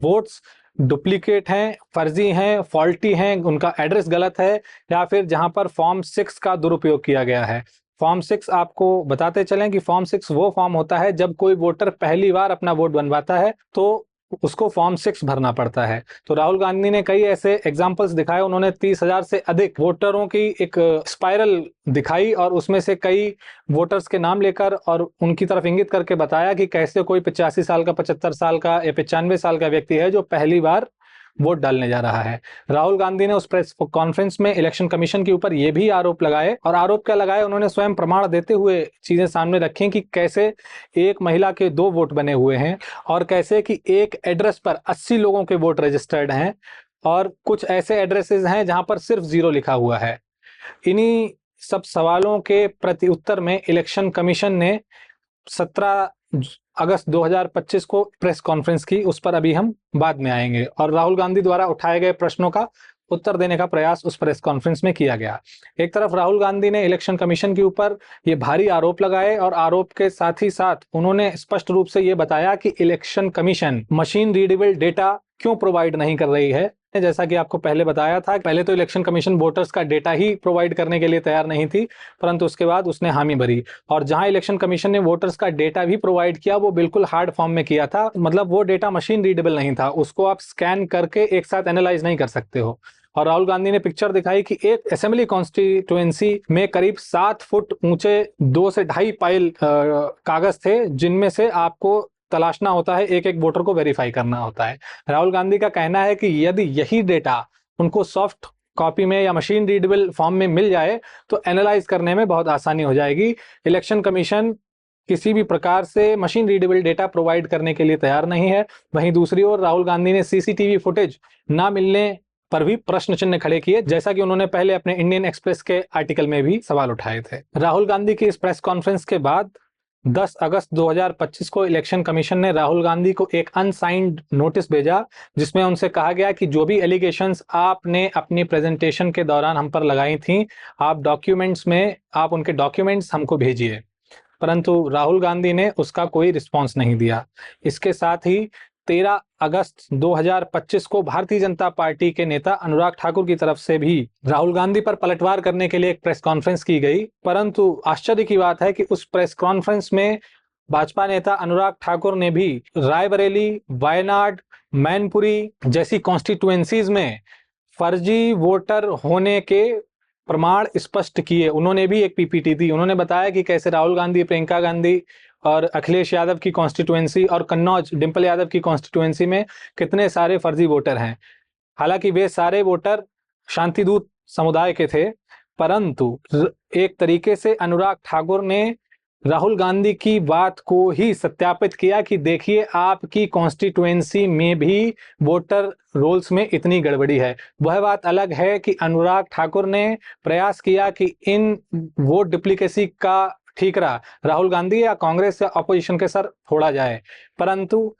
वोट्स डुप्लीकेट हैं, फर्जी हैं, फॉल्टी हैं, उनका एड्रेस गलत है, या फिर जहां पर फॉर्म 6 का दुरुपयोग किया गया है। फॉर्म 6 आपको बताते चलें कि फॉर्म 6 वो फॉर्म होता है जब कोई वोटर पहली बार अपना वोट बनवाता है तो उसको फॉर्म 6 भरना पड़ता है। तो राहुल गांधी ने कई ऐसे एग्जाम्पल्स दिखाए। उन्होंने 30,000 से अधिक वोटरों की एक स्पाइरल दिखाई और उसमें से कई वोटर्स के नाम लेकर और उनकी तरफ इंगित करके बताया कि कैसे कोई 85 साल का, 75 साल का या 95 साल का व्यक्ति है जो पहली बार वोट डालने जा रहा है। राहुल गांधी ने उस प्रेस कॉन्फ्रेंस में इलेक्शन कमीशन के ऊपर ये भी आरोप लगाए, और आरोप क्या लगाए, उन्होंने स्वयं प्रमाण देते हुए चीजें सामने रखी कि कैसे एक महिला के 2 वोट बने हुए हैं और कैसे कि एक एड्रेस पर 80 लोगों के वोट रजिस्टर्ड हैं और कुछ ऐसे एड्रेसेस हैं जहां पर सिर्फ 0 लिखा हुआ है। इन्हीं सब सवालों के प्रति उत्तर में इलेक्शन कमीशन ने 17 अगस्त 2025 को प्रेस कॉन्फ्रेंस की। उस पर अभी हम बाद में आएंगे। और राहुल गांधी द्वारा उठाए गए प्रश्नों का उत्तर देने का प्रयास उस प्रेस कॉन्फ्रेंस में किया गया। एक तरफ राहुल गांधी ने इलेक्शन कमीशन के ऊपर ये भारी आरोप लगाए और आरोप के साथ ही साथ उन्होंने स्पष्ट रूप से ये बताया कि election commission machine readable data क्यों प्रोवाइड नहीं कर रही है। जैसा कि आपको पहले बताया था, पहले तो इलेक्शन कमीशन वोटर्स का डेटा ही प्रोवाइड करने के लिए तैयार नहीं थी, परंतु उसके बाद उसने हामी भरी। और जहां इलेक्शन कमीशन ने वोटर्स का डेटा भी प्रोवाइड किया वो बिल्कुल हार्ड फॉर्म में किया था, मतलब वो डेटा मशीन रीडेबल नहीं था, उसको आप स्कैन करके एक साथ एनालाइज नहीं कर सकते हो। और राहुल गांधी ने पिक्चर दिखाई कि एक असेंबली कॉन्स्टिट्यूएंसी में करीब 7 फुट ऊंचे 2 से 2.5 पाइल कागज थे जिनमें से आपको तलाशना होता है, एक एक वोटर को वेरीफाई करना होता है। राहुल गांधी का कहना है कि यदि यही डेटा उनको सॉफ्ट कॉपी में या मशीन रीडेबल फॉर्म में मिल जाए तो एनालाइज करने में बहुत आसानी हो जाएगी। इलेक्शन कमीशन किसी भी प्रकार से मशीन रीडेबल डेटा प्रोवाइड करने के लिए तैयार नहीं है। वहीं दूसरी ओर राहुल गांधी ने सीसीटीवी फुटेज ना मिलने पर भी प्रश्न चिन्ह खड़े किए, जैसा कि उन्होंने पहले अपने इंडियन एक्सप्रेस के आर्टिकल में भी सवाल उठाए थे। राहुल गांधी की इस प्रेस कॉन्फ्रेंस के बाद 10 अगस्त 2025 को इलेक्शन कमीशन ने राहुल गांधी को एक अनसाइंड नोटिस भेजा जिसमें उनसे कहा गया कि जो भी एलिगेशंस आपने अपनी प्रेजेंटेशन के दौरान हम पर लगाई थी, आप उनके डॉक्यूमेंट्स हमको भेजिए। परंतु राहुल गांधी ने उसका कोई रिस्पॉन्स नहीं दिया। इसके साथ ही 13 अगस्त 2025 को भारतीय जनता पार्टी के नेता अनुराग ठाकुर की तरफ से भी राहुल गांधी पर पलटवार करने के लिए एक प्रेस कॉन्फ्रेंस की गई। परंतु आश्चर्य की बात है कि उस प्रेस कॉन्फ्रेंस में भाजपा नेता अनुराग ठाकुर ने भी रायबरेली, वायनाड, मैनपुरी जैसी कॉन्स्टिट्यूएंसीज में फर्जी वोटर होने के प्रमाण स्पष्ट किए। उन्होंने भी एक पीपीटी दी। उन्होंने बताया कि कैसे राहुल गांधी, प्रियंका गांधी और अखिलेश यादव की कॉन्स्टिट्यूएंसी और कन्नौज डिंपल यादव की कॉन्स्टिट्यूएंसी में कितने सारे फर्जी वोटर हैं। हालांकि वे सारे वोटर शांतिदूत समुदाय के थे, परंतु एक तरीके से अनुराग ठाकुर ने राहुल गांधी की बात को ही सत्यापित किया कि देखिए आपकी कॉन्स्टिट्यूएंसी में भी वोटर रोल्स में इतनी गड़बड़ी है। वह बात अलग है कि अनुराग ठाकुर ने प्रयास किया कि इन वोट डुप्लीकेसी का ठीकरा राहुल गांधी या कांग्रेस या अपोजिशन के सर फोड़ा जाए, परंतु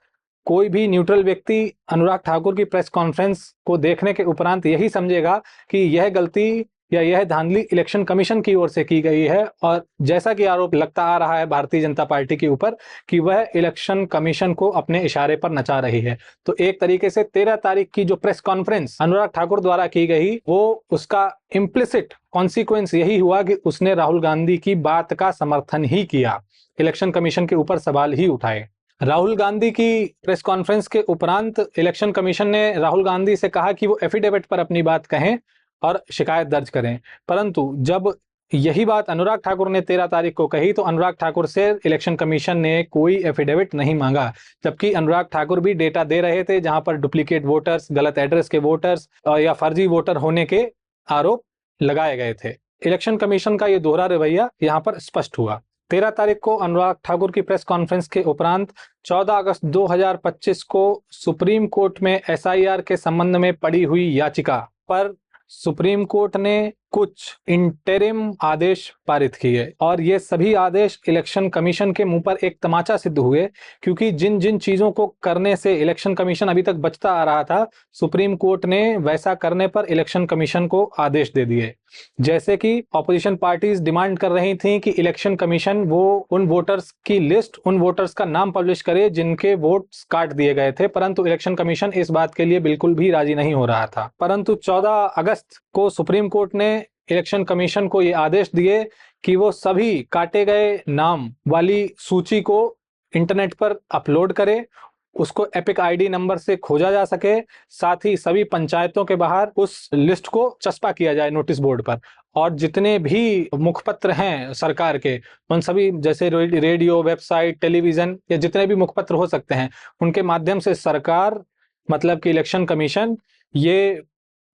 कोई भी न्यूट्रल व्यक्ति अनुराग ठाकुर की प्रेस कॉन्फ्रेंस को देखने के उपरांत यही समझेगा कि यह गलती या यह धांधली इलेक्शन कमीशन की ओर से की गई है। और जैसा कि आरोप लगता आ रहा है भारतीय जनता पार्टी के ऊपर कि वह इलेक्शन कमीशन को अपने इशारे पर नचा रही है। तो एक तरीके से 13 तारीख की जो प्रेस कॉन्फ्रेंस अनुराग ठाकुर द्वारा की गई, वो उसका इम्प्लिसिट कॉन्सिक्वेंस यही हुआ कि उसने राहुल गांधी की बात का समर्थन ही किया, इलेक्शन कमीशन के ऊपर सवाल ही उठाए। राहुल गांधी की प्रेस कॉन्फ्रेंस के उपरांत इलेक्शन कमीशन ने राहुल गांधी से कहा कि वो एफिडेविट पर अपनी बात कहें और शिकायत दर्ज करें। परंतु जब यही बात अनुराग ठाकुर ने 13 तारीख को कही तो अनुराग ठाकुर से इलेक्शन कमीशन ने कोई एफिडेविट नहीं मांगा, जबकि अनुराग ठाकुर भी डेटा दे रहे थे जहां पर डुप्लीकेट वोटर्स, गलत एड्रेस के वोटर्स या फर्जी वोटर होने के आरोप लगाए गए थे। इलेक्शन कमीशन का ये दोहरा रवैया यहाँ पर स्पष्ट हुआ। 13 तारीख को अनुराग ठाकुर की प्रेस कॉन्फ्रेंस के उपरांत 14 अगस्त 2025 को सुप्रीम कोर्ट में एसआईआर के संबंध में पड़ी हुई याचिका पर सुप्रीम कोर्ट ने कुछ इंटरिम आदेश पारित किए और ये सभी आदेश इलेक्शन कमीशन के मुंह पर एक तमाचा सिद्ध हुए, क्योंकि जिन जिन चीजों को करने से इलेक्शन कमीशन अभी तक बचता आ रहा था, सुप्रीम कोर्ट ने वैसा करने पर इलेक्शन कमीशन को आदेश दे दिए। जैसे कि ऑपोजिशन पार्टीज डिमांड कर रही थी कि इलेक्शन कमीशन वो उन वोटर्स की लिस्ट, उन वोटर्स का नाम पब्लिश करे जिनके वोट्स काट दिए गए थे, परंतु इलेक्शन कमीशन इस बात के लिए बिल्कुल भी राजी नहीं हो रहा था। परंतु 14 अगस्त को सुप्रीम कोर्ट ने इलेक्शन कमीशन को ये आदेश दिए कि वो सभी काटे गए नाम वाली सूची को इंटरनेट पर अपलोड करे, उसको एपिक आईडी नंबर से खोजा जा सके, साथ ही सभी पंचायतों के बाहर उस लिस्ट को चस्पा किया जाए नोटिस बोर्ड पर, और जितने भी मुखपत्र हैं सरकार के, उन सभी जैसे रेडियो, वेबसाइट, टेलीविजन या जितने भी मुखपत्र हो सकते हैं, उनके माध्यम से सरकार मतलब कि इलेक्शन कमीशन ये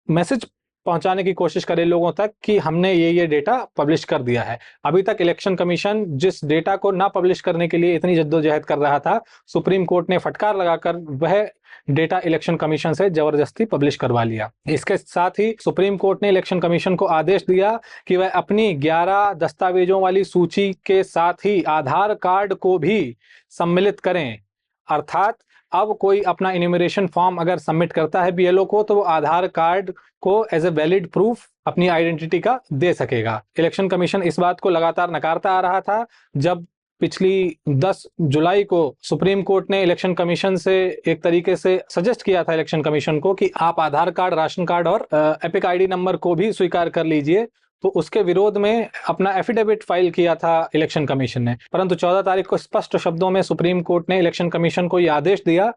मैसेज पहुंचाने की कोशिश करे लोगों तक कि हमने ये डेटा पब्लिश कर दिया है। अभी तक इलेक्शन कमीशन जिस डेटा को ना पब्लिश करने के लिए इतनी जद्दोजहद कर रहा था, सुप्रीम कोर्ट ने फटकार लगाकर वह डेटा इलेक्शन कमीशन से जबरदस्ती पब्लिश करवा लिया। इसके साथ ही सुप्रीम कोर्ट ने इलेक्शन कमीशन को आदेश दिया कि वह अपनी 11 दस्तावेजों वाली सूची के साथ ही आधार कार्ड को भी सम्मिलित करें। अर्थात अब कोई अपना इन्यूमरेशन फॉर्म अगर सबमिट करता है बीएलओ को, तो वो आधार कार्ड को एज ए वैलिड प्रूफ अपनी आइडेंटिटी का दे सकेगा। इलेक्शन कमीशन इस बात को लगातार नकारता आ रहा था। जब पिछली 10 जुलाई को सुप्रीम कोर्ट ने इलेक्शन कमीशन से एक तरीके से सजेस्ट किया था इलेक्शन कमीशन को कि आप आधार कार्ड, राशन कार्ड और एपिक आईडी नंबर को भी स्वीकार कर लीजिए, तो उसके विरोध में अपना एफिडेविट फाइल किया था इलेक्शन कमीशन ने। परंतु 14 तारीख को स्पष्ट शब्दों में सुप्रीम कोर्ट ने इलेक्शन कमीशन को यह आदेश दिया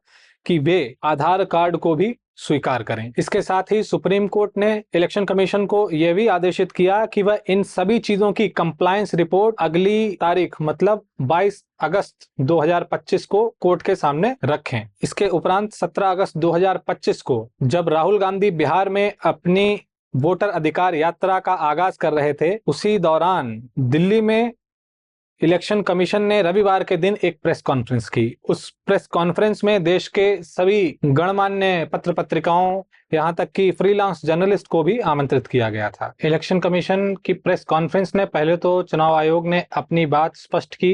कि वे आधार कार्ड को भी स्वीकार करें। इसके साथ ही सुप्रीम कोर्ट ने इलेक्शन कमीशन को यह भी आदेशित किया कि वह इन सभी चीजों की कंप्लायंस रिपोर्ट अगली तारीख मतलब 22 अगस्त 2025 को कोर्ट के सामने रखें। इसके उपरांत 17 अगस्त 2025 को जब राहुल गांधी बिहार में अपनी वोटर अधिकार यात्रा का आगाज कर रहे थे, उसी दौरान दिल्ली में इलेक्शन कमीशन ने रविवार के दिन एक प्रेस कॉन्फ्रेंस की। उस प्रेस कॉन्फ्रेंस में देश के सभी गणमान्य पत्र पत्रिकाओं, यहां तक कि फ्रीलांस जर्नलिस्ट को भी आमंत्रित किया गया था। इलेक्शन कमीशन की प्रेस कॉन्फ्रेंस ने पहले तो चुनाव आयोग ने अपनी बात स्पष्ट की,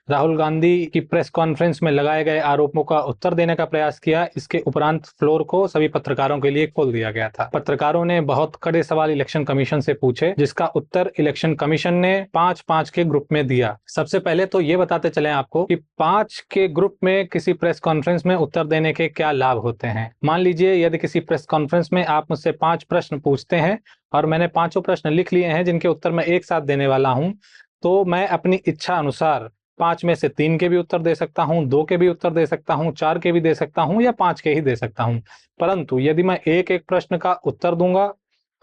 राहुल गांधी की प्रेस कॉन्फ्रेंस में लगाए गए आरोपों का उत्तर देने का प्रयास किया। इसके उपरांत फ्लोर को सभी पत्रकारों के लिए खोल दिया गया था। पत्रकारों ने बहुत कड़े सवाल इलेक्शन कमीशन से पूछे, जिसका उत्तर इलेक्शन कमीशन ने 5-5 के ग्रुप में दिया। सबसे पहले तो ये बताते चले आपको कि 5 के ग्रुप में किसी प्रेस कॉन्फ्रेंस में उत्तर देने के क्या लाभ होते हैं। मान लीजिए यदि किसी प्रेस कॉन्फ्रेंस में आप मुझसे 5 प्रश्न पूछते हैं और मैंने 5 प्रश्न लिख लिए हैं जिनके उत्तर मैं एक साथ देने वाला हूं, तो मैं अपनी इच्छा अनुसार 5 में से 3 के भी उत्तर दे सकता हूं, 2 के भी उत्तर दे सकता हूं, 4 के भी दे सकता हूं या 5 के ही दे सकता हूं। परंतु यदि मैं एक एक प्रश्न का उत्तर दूंगा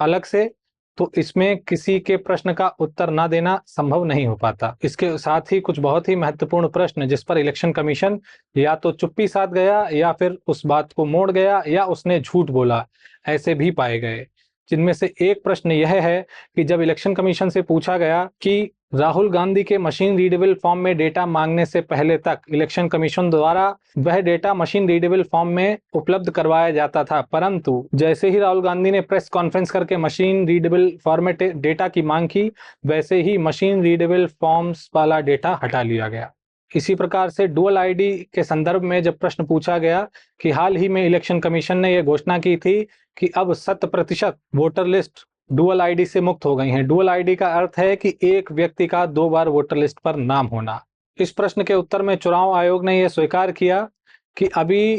अलग से, तो इसमें किसी के प्रश्न का उत्तर ना देना संभव नहीं हो पाता। इसके साथ ही कुछ बहुत ही महत्वपूर्ण प्रश्न जिस पर इलेक्शन कमीशन या तो चुप्पी साध गया या फिर उस बात को मोड़ गया या उसने झूठ बोला, ऐसे भी पाए गए। जिनमें से एक प्रश्न यह है कि जब इलेक्शन कमीशन से पूछा गया कि राहुल गांधी के मशीन रीडेबल फॉर्म में डेटा मांगने से पहले तक इलेक्शन कमीशन द्वारा वह डेटा मशीन रीडेबल फॉर्म में उपलब्ध करवाया जाता था, परंतु जैसे ही राहुल गांधी ने प्रेस कॉन्फ्रेंस करके मशीन रीडेबल फॉर्मेट डेटा की मांग की, वैसे ही मशीन रीडेबल फॉर्म्स वाला डेटा हटा लिया गया। इसी प्रकार से डुअल आईडी के संदर्भ में जब प्रश्न पूछा गया कि हाल ही में इलेक्शन कमीशन ने यह घोषणा की थी कि अब 100% वोटर लिस्ट डुअल आईडी से मुक्त हो गई हैं। डुअल आईडी का अर्थ है कि एक व्यक्ति का 2 बार वोटर लिस्ट पर नाम होना। इस प्रश्न के उत्तर में चुनाव आयोग ने यह स्वीकार किया कि अभी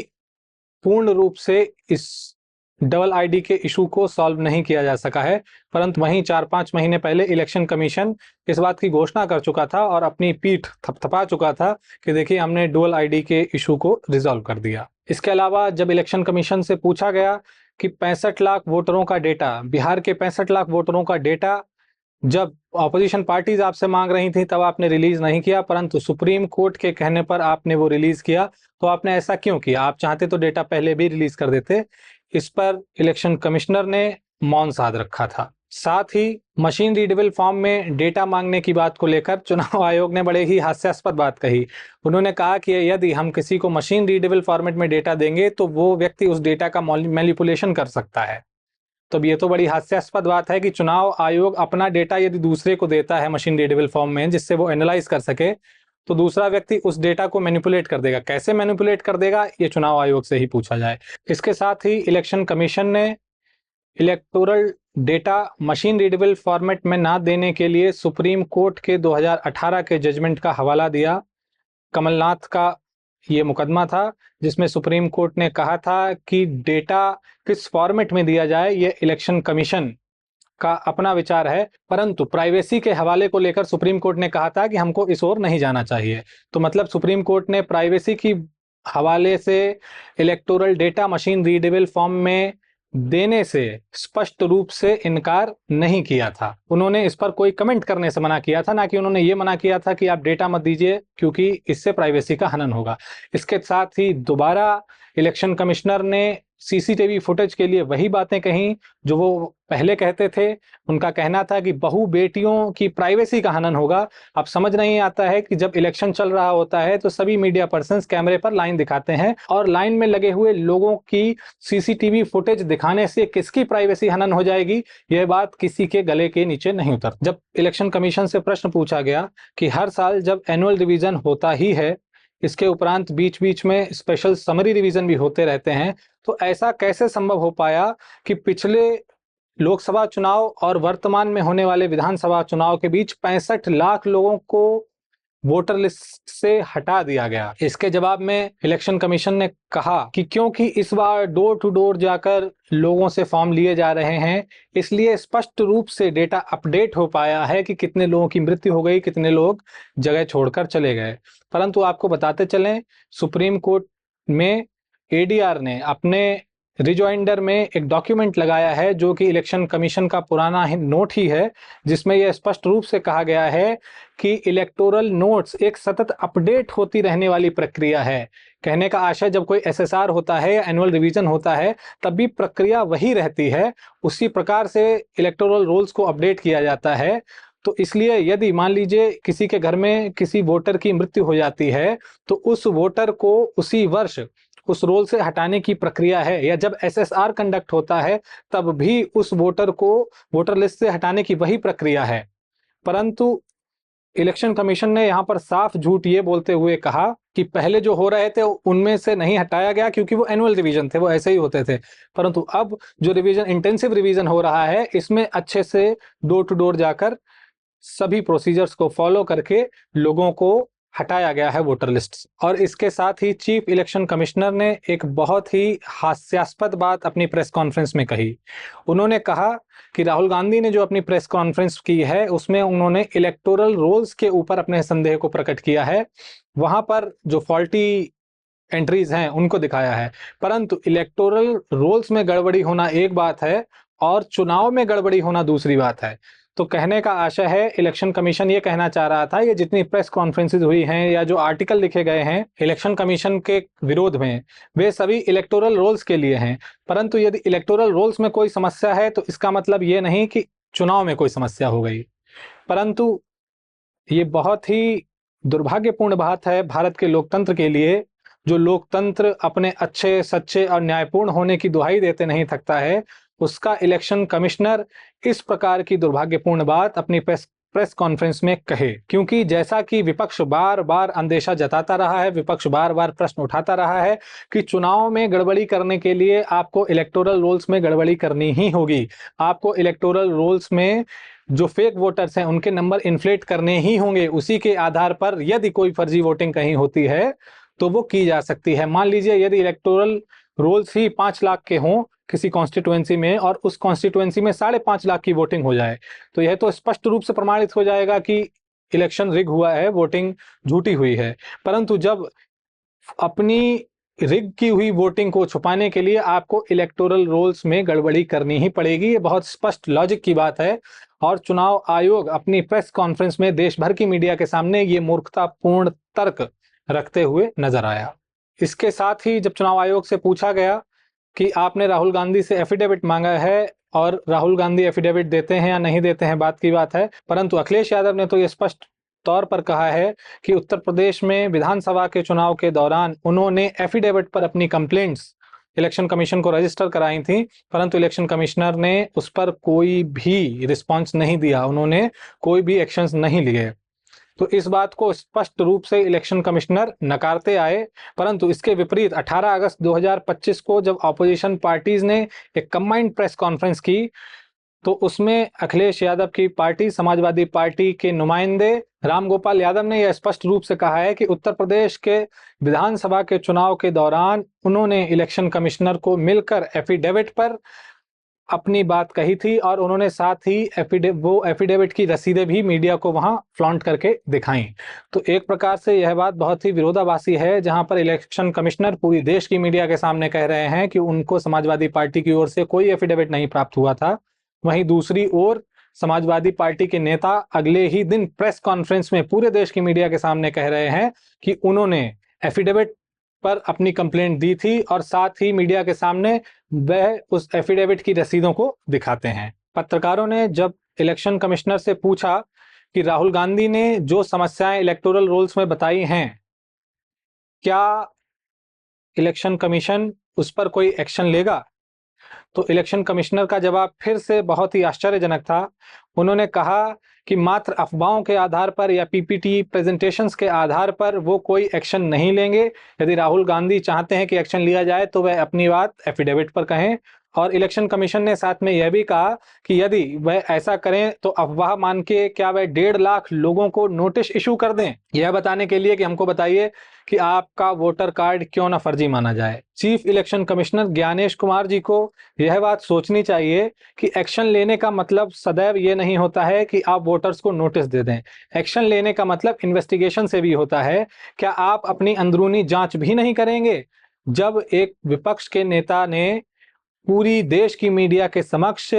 पूर्ण रूप से इस डबल आईडी के इशू को सॉल्व नहीं किया जा सका है, परंतु वहीं 4-5 महीने पहले इलेक्शन कमीशन इस बात की घोषणा कर चुका था और अपनी पीठ थपथपा चुका था कि देखिए हमने डुअल आईडी के इशू को रिजॉल्व कर दिया। इसके अलावा जब इलेक्शन कमीशन से पूछा गया कि 65 लाख वोटरों का डेटा, बिहार के 65 लाख वोटरों का डेटा जब ऑपोजिशन पार्टीज आपसे मांग रही थी तब आपने रिलीज नहीं किया, परंतु सुप्रीम कोर्ट के कहने पर आपने वो रिलीज किया, तो आपने ऐसा क्यों किया? आप चाहते तो डेटा पहले भी रिलीज कर देते। इस पर इलेक्शन कमिश्नर ने मौन साध रखा था। साथ ही मशीन रीडेबल फॉर्म में डेटा मांगने की बात को लेकर चुनाव आयोग ने बड़े ही हास्यास्पद बात कही। उन्होंने कहा कि यदि हम किसी को मशीन रीडेबल फॉर्मेट में डेटा देंगे तो वो व्यक्ति उस डेटा का मैनिपुलेशन कर सकता है। तो अब ये तो बड़ी हास्यास्पद बात है कि चुनाव आयोग अपना डेटा यदि दूसरे को देता है मशीन रीडेबल फॉर्म में जिससे वो एनालाइज कर सके, तो दूसरा व्यक्ति उस डेटा को मैनिपुलेट कर देगा। कैसे मैनिपुलेट कर देगा, ये चुनाव आयोग से ही पूछा जाए। इसके साथ ही इलेक्शन कमीशन ने electoral data machine readable format में ना देने के लिए सुप्रीम कोर्ट के 2018 के जजमेंट का हवाला दिया। कमलनाथ का ये मुकदमा था जिसमें सुप्रीम कोर्ट ने कहा था कि डेटा किस फॉर्मेट में दिया जाए ये इलेक्शन कमीशन का अपना विचार है, परंतु प्राइवेसी के हवाले को लेकर सुप्रीम कोर्ट ने कहा था कि हमको इस ओर नहीं जाना चाहिए। तो मतलब सुप्रीम कोर्ट ने प्राइवेसी की हवाले से electoral data machine readable form में देने से स्पष्ट रूप से इनकार नहीं किया था। उन्होंने इस पर कोई कमेंट करने से मना किया था, ना कि उन्होंने ये मना किया था कि आप डेटा मत दीजिए क्योंकि इससे प्राइवेसी का हनन होगा। इसके साथ ही दोबारा इलेक्शन कमिश्नर ने सीसीटीवी फुटेज के लिए वही बातें कहीं जो वो पहले कहते थे। उनका कहना था कि बहू बेटियों की प्राइवेसी का हनन होगा। अब समझ नहीं आता है कि जब इलेक्शन चल रहा होता है तो सभी मीडिया पर्सन्स कैमरे पर लाइन दिखाते हैं और लाइन में लगे हुए लोगों की सीसीटीवी फुटेज दिखाने से किसकी प्राइवेसी हनन हो जाएगी, यह बात किसी के गले के नीचे नहीं उतर। जब इलेक्शन कमीशन से प्रश्न पूछा गया कि हर साल जब एनुअल रिवीजन होता ही है, इसके उपरांत बीच बीच में स्पेशल समरी रिवीजन भी होते रहते हैं, तो ऐसा कैसे संभव हो पाया कि पिछले लोकसभा चुनाव और वर्तमान में होने वाले विधानसभा चुनाव के बीच 65 लाख लोगों को वोटर लिस्ट से हटा दिया गया। इसके जवाब में इलेक्शन कमीशन ने कहा कि क्योंकि इस बार डोर टू डोर जाकर लोगों से फॉर्म लिए जा रहे हैं, इसलिए स्पष्ट रूप से डेटा अपडेट हो पाया है कि कितने लोगों की मृत्यु हो गई, कितने लोग जगह छोड़कर चले गए। परंतु आपको बताते चलें, सुप्रीम कोर्ट में एडीआर ने अपने रिजॉइंडर में एक डॉक्यूमेंट लगाया है जो कि इलेक्शन कमीशन का पुराना नोट ही है, जिसमें यह स्पष्ट रूप से कहा गया है कि इलेक्टोरल नोट्स एक सतत अपडेट होती रहने वाली प्रक्रिया है। कहने का आशय, जब कोई एसएसआर होता है या एनुअल रिवीजन होता है तब भी प्रक्रिया वही रहती है, उसी प्रकार से इलेक्टोरल रोल्स को अपडेट किया जाता है। तो इसलिए यदि मान लीजिए किसी के घर में किसी वोटर की मृत्यु हो जाती है तो उस वोटर को उसी वर्ष उस रोल से हटाने की प्रक्रिया है, या जब एसएसआर कंडक्ट होता है तब भी उस वोटर को वोटर लिस्ट से हटाने की वही प्रक्रिया है। परंतु इलेक्शन कमीशन ने यहाँ पर साफ झूठ ये बोलते हुए कहा कि पहले जो हो रहे थे उनमें से नहीं हटाया गया क्योंकि वो एनुअल रिवीजन थे, वो ऐसे ही होते थे। परंतु अब जो रिवीजन, इंटेंसिव रिवीजन हो रहा है, इसमें अच्छे से डोर टू डोर जाकर सभी प्रोसीजर्स को फॉलो करके लोगों को हटाया गया है वोटर लिस्ट। और इसके साथ ही चीफ इलेक्शन कमिश्नर ने एक बहुत ही हास्यास्पद बात अपनी प्रेस कॉन्फ्रेंस में कही। उन्होंने कहा कि राहुल गांधी ने जो अपनी प्रेस कॉन्फ्रेंस की है उसमें उन्होंने इलेक्टोरल रोल्स के ऊपर अपने संदेह को प्रकट किया है। वहां पर जो फॉल्टी एंट्रीज हैं उनको दिखाया है, परंतु इलेक्टोरल रोल्स में गड़बड़ी होना एक बात है और चुनाव में गड़बड़ी होना दूसरी बात है। तो कहने का आशय है, इलेक्शन कमीशन ये कहना चाह रहा था, ये जितनी प्रेस कॉन्फ्रेंसेज हुई हैं या जो आर्टिकल लिखे गए हैं इलेक्शन कमीशन के विरोध में, वे सभी इलेक्टोरल रोल्स के लिए हैं। परंतु यदि इलेक्टोरल रोल्स में कोई समस्या है तो इसका मतलब ये नहीं कि चुनाव में कोई समस्या हो गई। परंतु ये बहुत ही दुर्भाग्यपूर्ण बात है भारत के लोकतंत्र के लिए। जो लोकतंत्र अपने अच्छे, सच्चे और न्यायपूर्ण होने की दुहाई देते नहीं थकता है, उसका इलेक्शन कमिश्नर इस प्रकार की दुर्भाग्यपूर्ण बात अपनी प्रेस कॉन्फ्रेंस में कहे। क्योंकि जैसा कि विपक्ष बार बार अंदेशा जताता रहा है, विपक्ष बार बार प्रश्न उठाता रहा है कि चुनाव में गड़बड़ी करने के लिए आपको इलेक्टोरल रोल्स में गड़बड़ी करनी ही होगी, आपको इलेक्टोरल रोल्स में जो फेक वोटर्स हैं उनके नंबर इन्फ्लेट करने ही होंगे। उसी के आधार पर यदि कोई फर्जी वोटिंग कहीं होती है तो वो की जा सकती है। मान लीजिए यदि इलेक्टोरल रोल्स ही 5 लाख के हों किसी कॉन्स्टिट्यूएंसी में और उस कॉन्स्टिट्यूएंसी में 5.5 लाख की वोटिंग हो जाए, तो यह तो स्पष्ट रूप से प्रमाणित हो जाएगा कि इलेक्शन रिग हुआ है, वोटिंग झूठी हुई है। परंतु जब अपनी रिग की हुई वोटिंग को छुपाने के लिए आपको इलेक्टोरल रोल्स में गड़बड़ी करनी ही पड़ेगी, ये बहुत स्पष्ट लॉजिक की बात है। और चुनाव आयोग अपनी प्रेस कॉन्फ्रेंस में देश भर की मीडिया के सामने ये मूर्खतापूर्ण तर्क रखते हुए नजर आया। इसके साथ ही जब चुनाव आयोग से पूछा गया कि आपने राहुल गांधी से एफिडेविट मांगा है और राहुल गांधी एफिडेविट देते हैं या नहीं देते हैं, बात की बात है, परंतु अखिलेश यादव ने तो ये स्पष्ट तौर पर कहा है कि उत्तर प्रदेश में विधानसभा के चुनाव के दौरान उन्होंने एफिडेविट पर अपनी कंप्लेंट्स इलेक्शन कमीशन को रजिस्टर कराई थी, परंतु इलेक्शन कमिश्नर ने उस पर कोई भी रिस्पॉन्स नहीं दिया, उन्होंने कोई भी एक्शंस नहीं लिए। तो इस बात को स्पष्ट रूप से इलेक्शन कमिश्नर नकारते आए। परंतु इसके विपरीत 18 अगस्त 2025 को जब ऑपोजिशन पार्टीज ने एक कंबाइंड प्रेस कॉन्फ्रेंस की, तो उसमें अखिलेश यादव की पार्टी, समाजवादी पार्टी के नुमाइंदे रामगोपाल यादव ने यह स्पष्ट रूप से कहा है कि उत्तर प्रदेश के विधानसभा के चुनाव के दौरान उन्होंने इलेक्शन कमिश्नर को मिलकर एफिडेविट पर अपनी बात कही थी और उन्होंने साथ ही एफिडेविट की रसीदें भी मीडिया को वहां फ्लॉन्ट करके दिखाई। तो एक प्रकार से यह बात बहुत ही विरोधाभासी है, जहां पर इलेक्शन कमिश्नर पूरी देश की मीडिया के सामने कह रहे हैं कि उनको समाजवादी पार्टी की ओर से कोई एफिडेविट नहीं प्राप्त हुआ था। वहीं दूसरी ओर समाजवादी पार्टी के नेता अगले ही दिन प्रेस कॉन्फ्रेंस में पूरे देश की मीडिया के सामने कह रहे हैं कि उन्होंने एफिडेविट पर अपनी कंप्लेंट दी थी और साथ ही मीडिया के सामने वह उस एफिडेविट की रसीदों को दिखाते हैं। पत्रकारों ने जब इलेक्शन कमिश्नर से पूछा कि राहुल गांधी ने जो समस्याएं इलेक्टोरल रोल्स में बताई हैं, क्या इलेक्शन कमीशन उस पर कोई एक्शन लेगा, तो इलेक्शन कमिश्नर का जवाब फिर से बहुत ही आश्चर्यजनक था। उन्होंने कहा कि मात्र अफवाहों के आधार पर या पीपीटी प्रेजेंटेशंस के आधार पर वो कोई एक्शन नहीं लेंगे। यदि राहुल गांधी चाहते हैं कि एक्शन लिया जाए तो वह अपनी बात एफिडेविट पर कहें। और इलेक्शन कमीशन ने साथ में यह भी कहा कि यदि वह ऐसा करें तो अफवाह मान के क्या वह 1.5 लाख लोगों को नोटिस इशू कर दें, यह बताने के लिए कि हमको बताइए कि आपका वोटर कार्ड क्यों ना फर्जी माना जाए। Chief election commissioner Gyanesh Kumar ji को यह बात सोचनी चाहिए कि एक्शन लेने का मतलब सदैव ये नहीं होता है कि आप वोटर्स को नोटिस दे दें। एक्शन लेने का मतलब इन्वेस्टिगेशन से भी होता है। क्या आप अपनी अंदरूनी जांच भी नहीं करेंगे? जब एक विपक्ष के नेता ने पूरी देश की मीडिया के समक्ष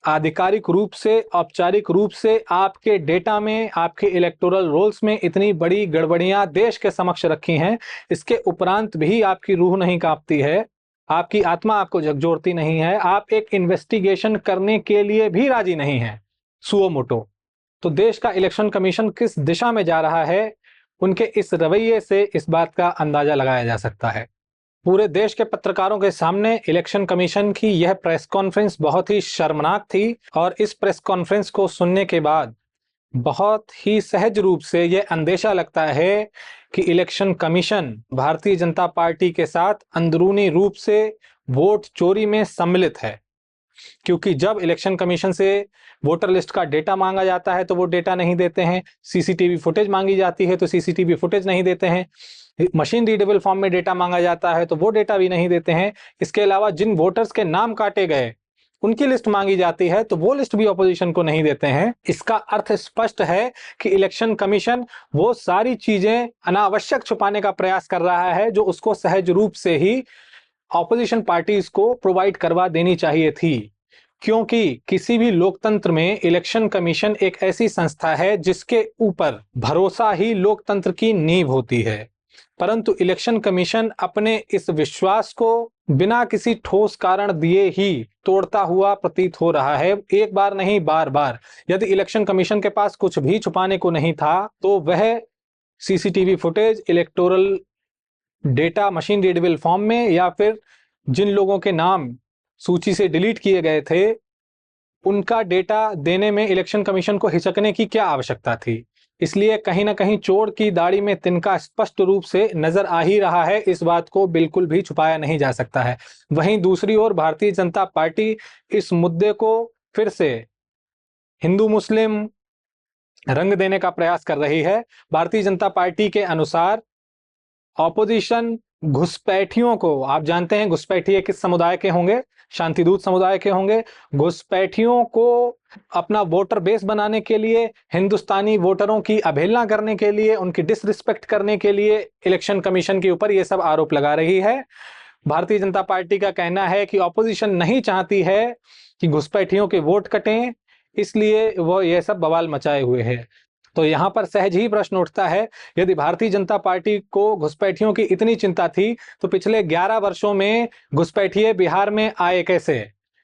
आधिकारिक रूप से, औपचारिक रूप से आपके डेटा में, आपके इलेक्टोरल रोल्स में इतनी बड़ी गड़बड़ियां देश के समक्ष रखी हैं, इसके उपरांत भी आपकी रूह नहीं कांपती है, आपकी आत्मा आपको झकझोरती नहीं है, आप एक इन्वेस्टिगेशन करने के लिए भी राजी नहीं है सुओ मोटो, तो देश का इलेक्शन कमीशन किस दिशा में जा रहा है, उनके इस रवैये से इस बात का अंदाजा लगाया जा सकता है। पूरे देश के पत्रकारों के सामने इलेक्शन कमीशन की यह प्रेस कॉन्फ्रेंस बहुत ही शर्मनाक थी और इस प्रेस कॉन्फ्रेंस को सुनने के बाद बहुत ही सहज रूप से यह अंदेशा लगता है कि election commission Bharatiya Janata party के साथ अंदरूनी रूप से वोट चोरी में सम्मिलित है। क्योंकि जब इलेक्शन कमीशन से वोटर लिस्ट का डेटा मांगा जाता है तो वो डेटा नहीं देते हैं, सीसीटीवी फुटेज मांगी जाती है तो सीसीटीवी फुटेज नहीं देते हैं, मशीन रीडेबल फॉर्म में डेटा मांगा जाता है तो वो डेटा भी नहीं देते हैं। इसके अलावा जिन वोटर्स के नाम काटे गए उनकी लिस्ट मांगी जाती है तो वो लिस्ट भी ऑपोजिशन को नहीं देते हैं। इसका अर्थ स्पष्ट है कि इलेक्शन कमीशन वो सारी चीजें अनावश्यक छुपाने का प्रयास कर रहा है जो उसको सहज रूप से ही ऑपोजिशन पार्टीज को प्रोवाइड करवा देनी चाहिए थी। क्योंकि किसी भी लोकतंत्र में इलेक्शन कमीशन एक ऐसी संस्था है जिसके ऊपर भरोसा ही लोकतंत्र की नींव होती है, परंतु इलेक्शन कमीशन अपने इस विश्वास को बिना किसी ठोस कारण दिए ही तोड़ता हुआ प्रतीत हो रहा है। एक बार नहीं, बार बार। यदि इलेक्शन कमीशन के पास कुछ भी छुपाने को नहीं था तो वह CCTV footage, electoral data machine readable form में, या फिर जिन लोगों के नाम सूची से डिलीट किए गए थे उनका डेटा देने में इलेक्शन कमीशन को हिचकने की क्या आवश्यकता थी। इसलिए कहीं ना कहीं चोर की दाढ़ी में तिनका स्पष्ट रूप से नजर आ ही रहा है, इस बात को बिल्कुल भी छुपाया नहीं जा सकता है। वहीं दूसरी ओर भारतीय जनता पार्टी इस मुद्दे को फिर से हिंदू मुस्लिम रंग देने का प्रयास कर रही है। भारतीय जनता पार्टी के अनुसार ऑपोजिशन घुसपैठियों को, आप जानते हैं घुसपैठिए किस समुदाय के होंगे, शांतिदूत समुदाय के होंगे। घुसपैठियों को अपना वोटर बेस बनाने के लिए, हिंदुस्तानी वोटरों की अवहेलना करने के लिए, उनकी डिसरिस्पेक्ट करने के लिए इलेक्शन कमीशन के ऊपर ये सब आरोप लगा रही है। भारतीय जनता पार्टी का कहना है कि ऑपोजिशन नहीं चाहती है कि घुसपैठियों के वोट कटें, इसलिए वो ये सब बवाल मचाए हुए है। तो यहां पर सहज ही प्रश्न उठता है, यदि भारतीय जनता पार्टी को घुसपैठियों की इतनी चिंता थी तो पिछले 11 वर्षों में घुसपैठिए बिहार में आए कैसे?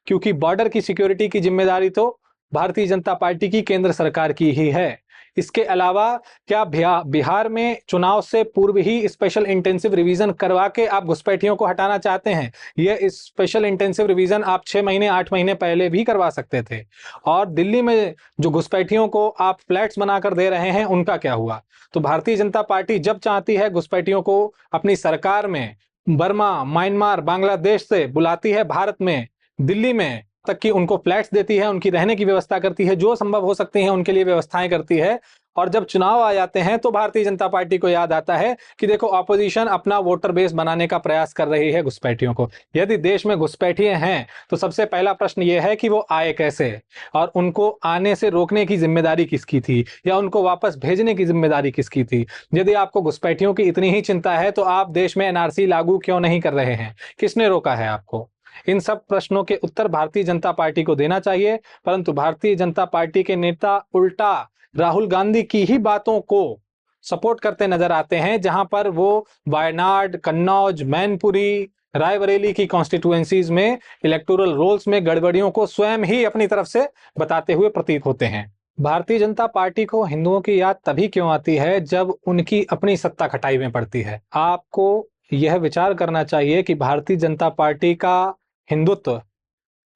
क्योंकि बॉर्डर की सिक्योरिटी की जिम्मेदारी तो भारतीय जनता पार्टी की केंद्र सरकार की ही है। इसके अलावा क्या बिहार में चुनाव से पूर्व ही स्पेशल इंटेंसिव रिवीजन करवा के आप घुसपैठियों को हटाना चाहते हैं? यह स्पेशल इंटेंसिव रिवीजन आप 6 महीने 8 महीने पहले भी करवा सकते थे। और दिल्ली में जो घुसपैठियों को आप फ्लैट्स बनाकर दे रहे हैं, उनका क्या हुआ? तो भारतीय जनता पार्टी जब चाहती है घुसपैठियों को अपनी सरकार में बर्मा, म्यांमार, बांग्लादेश से बुलाती है, भारत में दिल्ली में तक कि उनको फ्लैट्स देती है, उनकी रहने की व्यवस्था करती है, जो संभव हो सकती है उनके लिए व्यवस्थाएं करती है। और जब चुनाव आ जाते हैं तो भारतीय जनता पार्टी को याद आता है कि देखो, ऑपोजिशन अपना वोटर बेस बनाने का प्रयास कर रही है घुसपैठियों को। यदि देश में घुसपैठिए हैं तो सबसे पहला प्रश्न यह है कि वो आए कैसे, और उनको आने से रोकने की जिम्मेदारी किसकी थी, या उनको वापस भेजने की जिम्मेदारी किसकी थी? यदि आपको घुसपैठियों की इतनी ही चिंता है तो आप देश में एनआरसी लागू क्यों नहीं कर रहे हैं? किसने रोका है आपको? इन सब प्रश्नों के उत्तर भारतीय जनता पार्टी को देना चाहिए, परंतु भारतीय जनता पार्टी के नेता उल्टा राहुल गांधी की ही बातों को सपोर्ट करते नजर आते हैं, जहां पर वो वायनाड, कन्नौज, मैनपुरी, रायबरेली की कॉन्स्टिट्यूएंसीज में इलेक्टोरल रोल्स में गड़बड़ियों को स्वयं ही अपनी तरफ से बताते हुए प्रतीत होते हैं। भारतीय जनता पार्टी को हिंदुओं की याद तभी क्यों आती है जब उनकी अपनी सत्ता खटाई में पड़ती है? आपको यह विचार करना चाहिए कि भारतीय जनता पार्टी का हिंदुत्व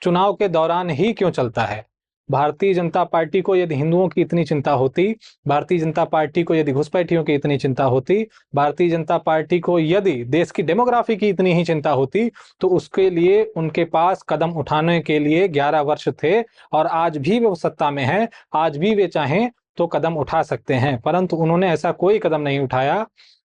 चुनाव के दौरान ही क्यों चलता है। भारतीय जनता पार्टी को यदि हिंदुओं की इतनी चिंता होती, भारतीय जनता पार्टी को यदि घुसपैठियों की इतनी चिंता होती, भारतीय जनता पार्टी को यदि देश की डेमोग्राफी की इतनी ही चिंता होती, तो उसके लिए उनके पास कदम उठाने के लिए 11 वर्ष थे, और आज भी वो सत्ता में है, आज भी वे चाहें तो कदम उठा सकते हैं। परंतु उन्होंने ऐसा कोई कदम नहीं उठाया,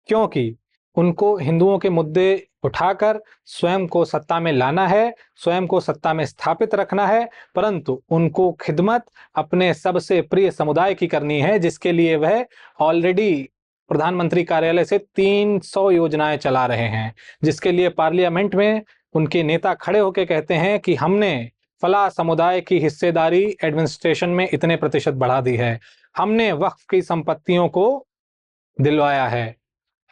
क्योंकि उनको हिंदुओं के मुद्दे उठाकर स्वयं को सत्ता में लाना है, स्वयं को सत्ता में स्थापित रखना है, परंतु उनको खिदमत अपने सबसे प्रिय समुदाय की करनी है, जिसके लिए वह ऑलरेडी प्रधानमंत्री कार्यालय से 300 योजनाएं चला रहे हैं, जिसके लिए पार्लियामेंट में उनके नेता खड़े होकर कहते हैं कि हमने फला समुदाय की हिस्सेदारी एडमिनिस्ट्रेशन में इतने प्रतिशत बढ़ा दी है, हमने वक्फ की संपत्तियों को दिलवाया है,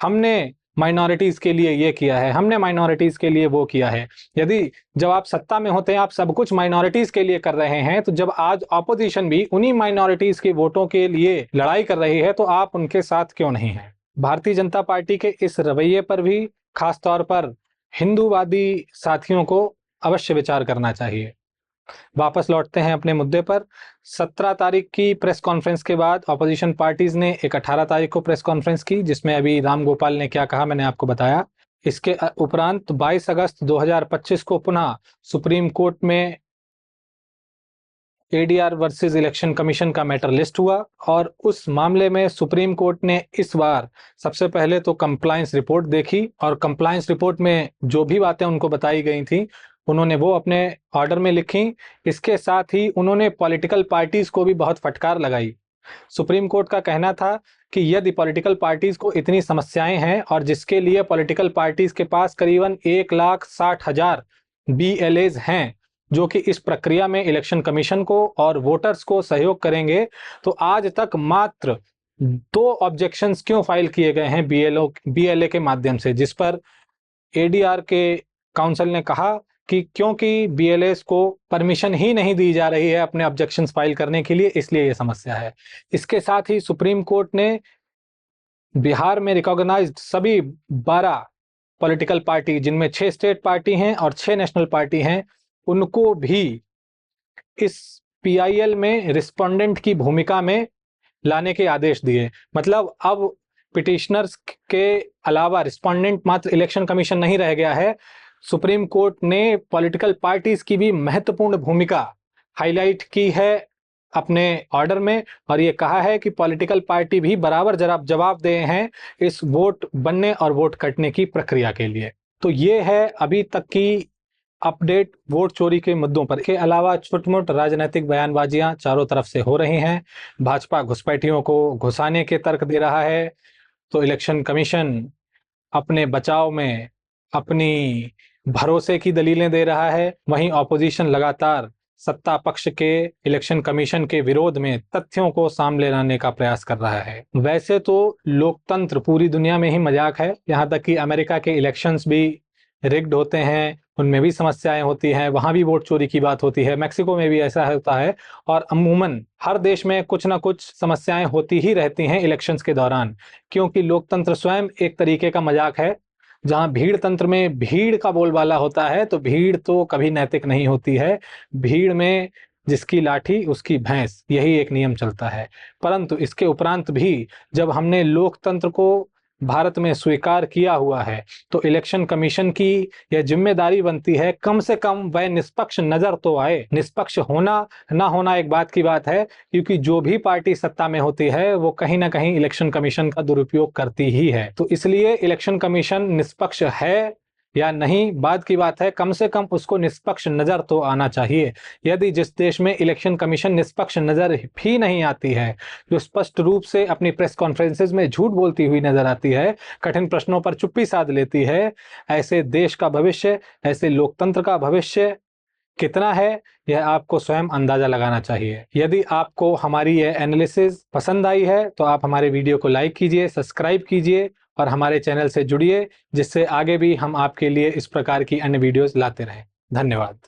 हमने माइनॉरिटीज के लिए ये किया है, हमने माइनॉरिटीज के लिए वो किया है। यदि जब आप सत्ता में होते हैं आप सब कुछ माइनॉरिटीज के लिए कर रहे हैं, तो जब आज ऑपोजिशन भी उन्हीं माइनॉरिटीज के वोटों के लिए लड़ाई कर रही है, तो आप उनके साथ क्यों नहीं हैं? भारतीय जनता पार्टी के इस रवैये पर भी खासतौर पर हिंदूवादी साथियों को अवश्य विचार करना चाहिए। वापस लौटते हैं अपने मुद्दे पर। 17 तारीख की प्रेस कॉन्फ्रेंस के बाद ऑपोजिशन पार्टीज ने एक 18 तारीख को प्रेस कॉन्फ्रेंस की, जिसमें अभी राम गोपाल ने क्या कहा मैंने आपको बताया। इसके उपरांत 22 अगस्त 2025 को पुनः सुप्रीम कोर्ट में एडीआर वर्सेस इलेक्शन कमीशन का मैटर लिस्ट हुआ, और उस मामले में सुप्रीम कोर्ट ने इस बार सबसे पहले तो कंप्लायंस रिपोर्ट देखी, और कंप्लायंस रिपोर्ट में जो भी बातें उनको बताई गई थी उन्होंने वो अपने ऑर्डर में लिखी। इसके साथ ही उन्होंने पॉलिटिकल पार्टीज को भी बहुत फटकार लगाई। सुप्रीम कोर्ट का कहना था कि यदि पॉलिटिकल पार्टीज को इतनी समस्याएं हैं, और जिसके लिए पॉलिटिकल पार्टीज के पास करीबन 1,60,000 BLAs हैं, जो कि इस प्रक्रिया में इलेक्शन कमीशन को और वोटर्स को सहयोग करेंगे, तो आज तक मात्र 2 ऑब्जेक्शंस क्यों फाइल किए गए हैं BLA के माध्यम से, जिस पर ADR के काउंसिल ने कहा कि क्योंकि BLAs को परमिशन ही नहीं दी जा रही है अपने ऑब्जेक्शंस फाइल करने के लिए, इसलिए ये समस्या है। इसके साथ ही सुप्रीम कोर्ट ने बिहार में रिकॉग्नाइज्ड सभी 12 पॉलिटिकल पार्टी, जिनमें 6 स्टेट पार्टी हैं और 6 नेशनल पार्टी हैं, उनको भी इस PIL में रिस्पोंडेंट की भूमिका में लाने के आदेश दिए। मतलब अब पिटिशनर्स के अलावा रिस्पोंडेंट मात्र इलेक्शन कमीशन नहीं रह गया है। सुप्रीम कोर्ट ने पॉलिटिकल पार्टीज की भी महत्वपूर्ण भूमिका हाईलाइट की है अपने ऑर्डर में, और ये कहा है कि पॉलिटिकल पार्टी भी बराबर जवाबदेह हैं इस वोट बनने और वोट कटने की प्रक्रिया के लिए। तो ये है अभी तक की अपडेट वोट चोरी के मुद्दों पर। के अलावा छुटमुट राजनीतिक बयानबाजियां चारों तरफ से हो रही हैं। भाजपा घुसपैठियों को घुसाने के तर्क दे रहा है, तो इलेक्शन कमीशन अपने बचाव में अपनी भरोसे की दलीलें दे रहा है। वहीं ऑपोजिशन लगातार सत्ता पक्ष के इलेक्शन कमीशन के विरोध में तथ्यों को सामने लाने का प्रयास कर रहा है। वैसे तो लोकतंत्र पूरी दुनिया में ही मजाक है, यहाँ तक कि अमेरिका के इलेक्शंस भी रिग्ड होते हैं, उनमें भी समस्याएं होती हैं, वहाँ भी वोट चोरी की बात होती है, मैक्सिको में भी ऐसा होता है और अमूमन हर देश में कुछ ना कुछ समस्याएं होती ही रहती हैं इलेक्शंस के दौरान, क्योंकि लोकतंत्र स्वयं एक तरीके का मजाक है। जहाँ भीड़ तंत्र में भीड़ का बोलबाला होता है, तो भीड़ तो कभी नैतिक नहीं होती है। भीड़ में जिसकी लाठी उसकी भैंस, यही एक नियम चलता है। परंतु इसके उपरांत भी जब हमने लोकतंत्र को भारत में स्वीकार किया हुआ है, तो इलेक्शन कमीशन की यह जिम्मेदारी बनती है कम से कम वह निष्पक्ष नजर तो आए। निष्पक्ष होना ना होना एक बात की बात है, क्योंकि जो भी पार्टी सत्ता में होती है वो कहीं ना कहीं इलेक्शन कमीशन का दुरुपयोग करती ही है। तो इसलिए इलेक्शन कमीशन निष्पक्ष है या नहीं बात की बात है, कम से कम उसको निष्पक्ष नजर तो आना चाहिए। यदि जिस देश में इलेक्शन कमीशन निष्पक्ष नजर भी नहीं आती है, जो स्पष्ट रूप से अपनी प्रेस कॉन्फ्रेंसेज में झूठ बोलती हुई नजर आती है, कठिन प्रश्नों पर चुप्पी साध लेती है, ऐसे देश का भविष्य, ऐसे लोकतंत्र का भविष्य कितना है, यह आपको स्वयं अंदाजा लगाना चाहिए। यदि आपको हमारी यह एनालिसिस पसंद आई है तो आप हमारे वीडियो को लाइक कीजिए, सब्सक्राइब कीजिए और हमारे चैनल से जुड़िए, जिससे आगे भी हम आपके लिए इस प्रकार की अन्य वीडियोस लाते रहें। धन्यवाद।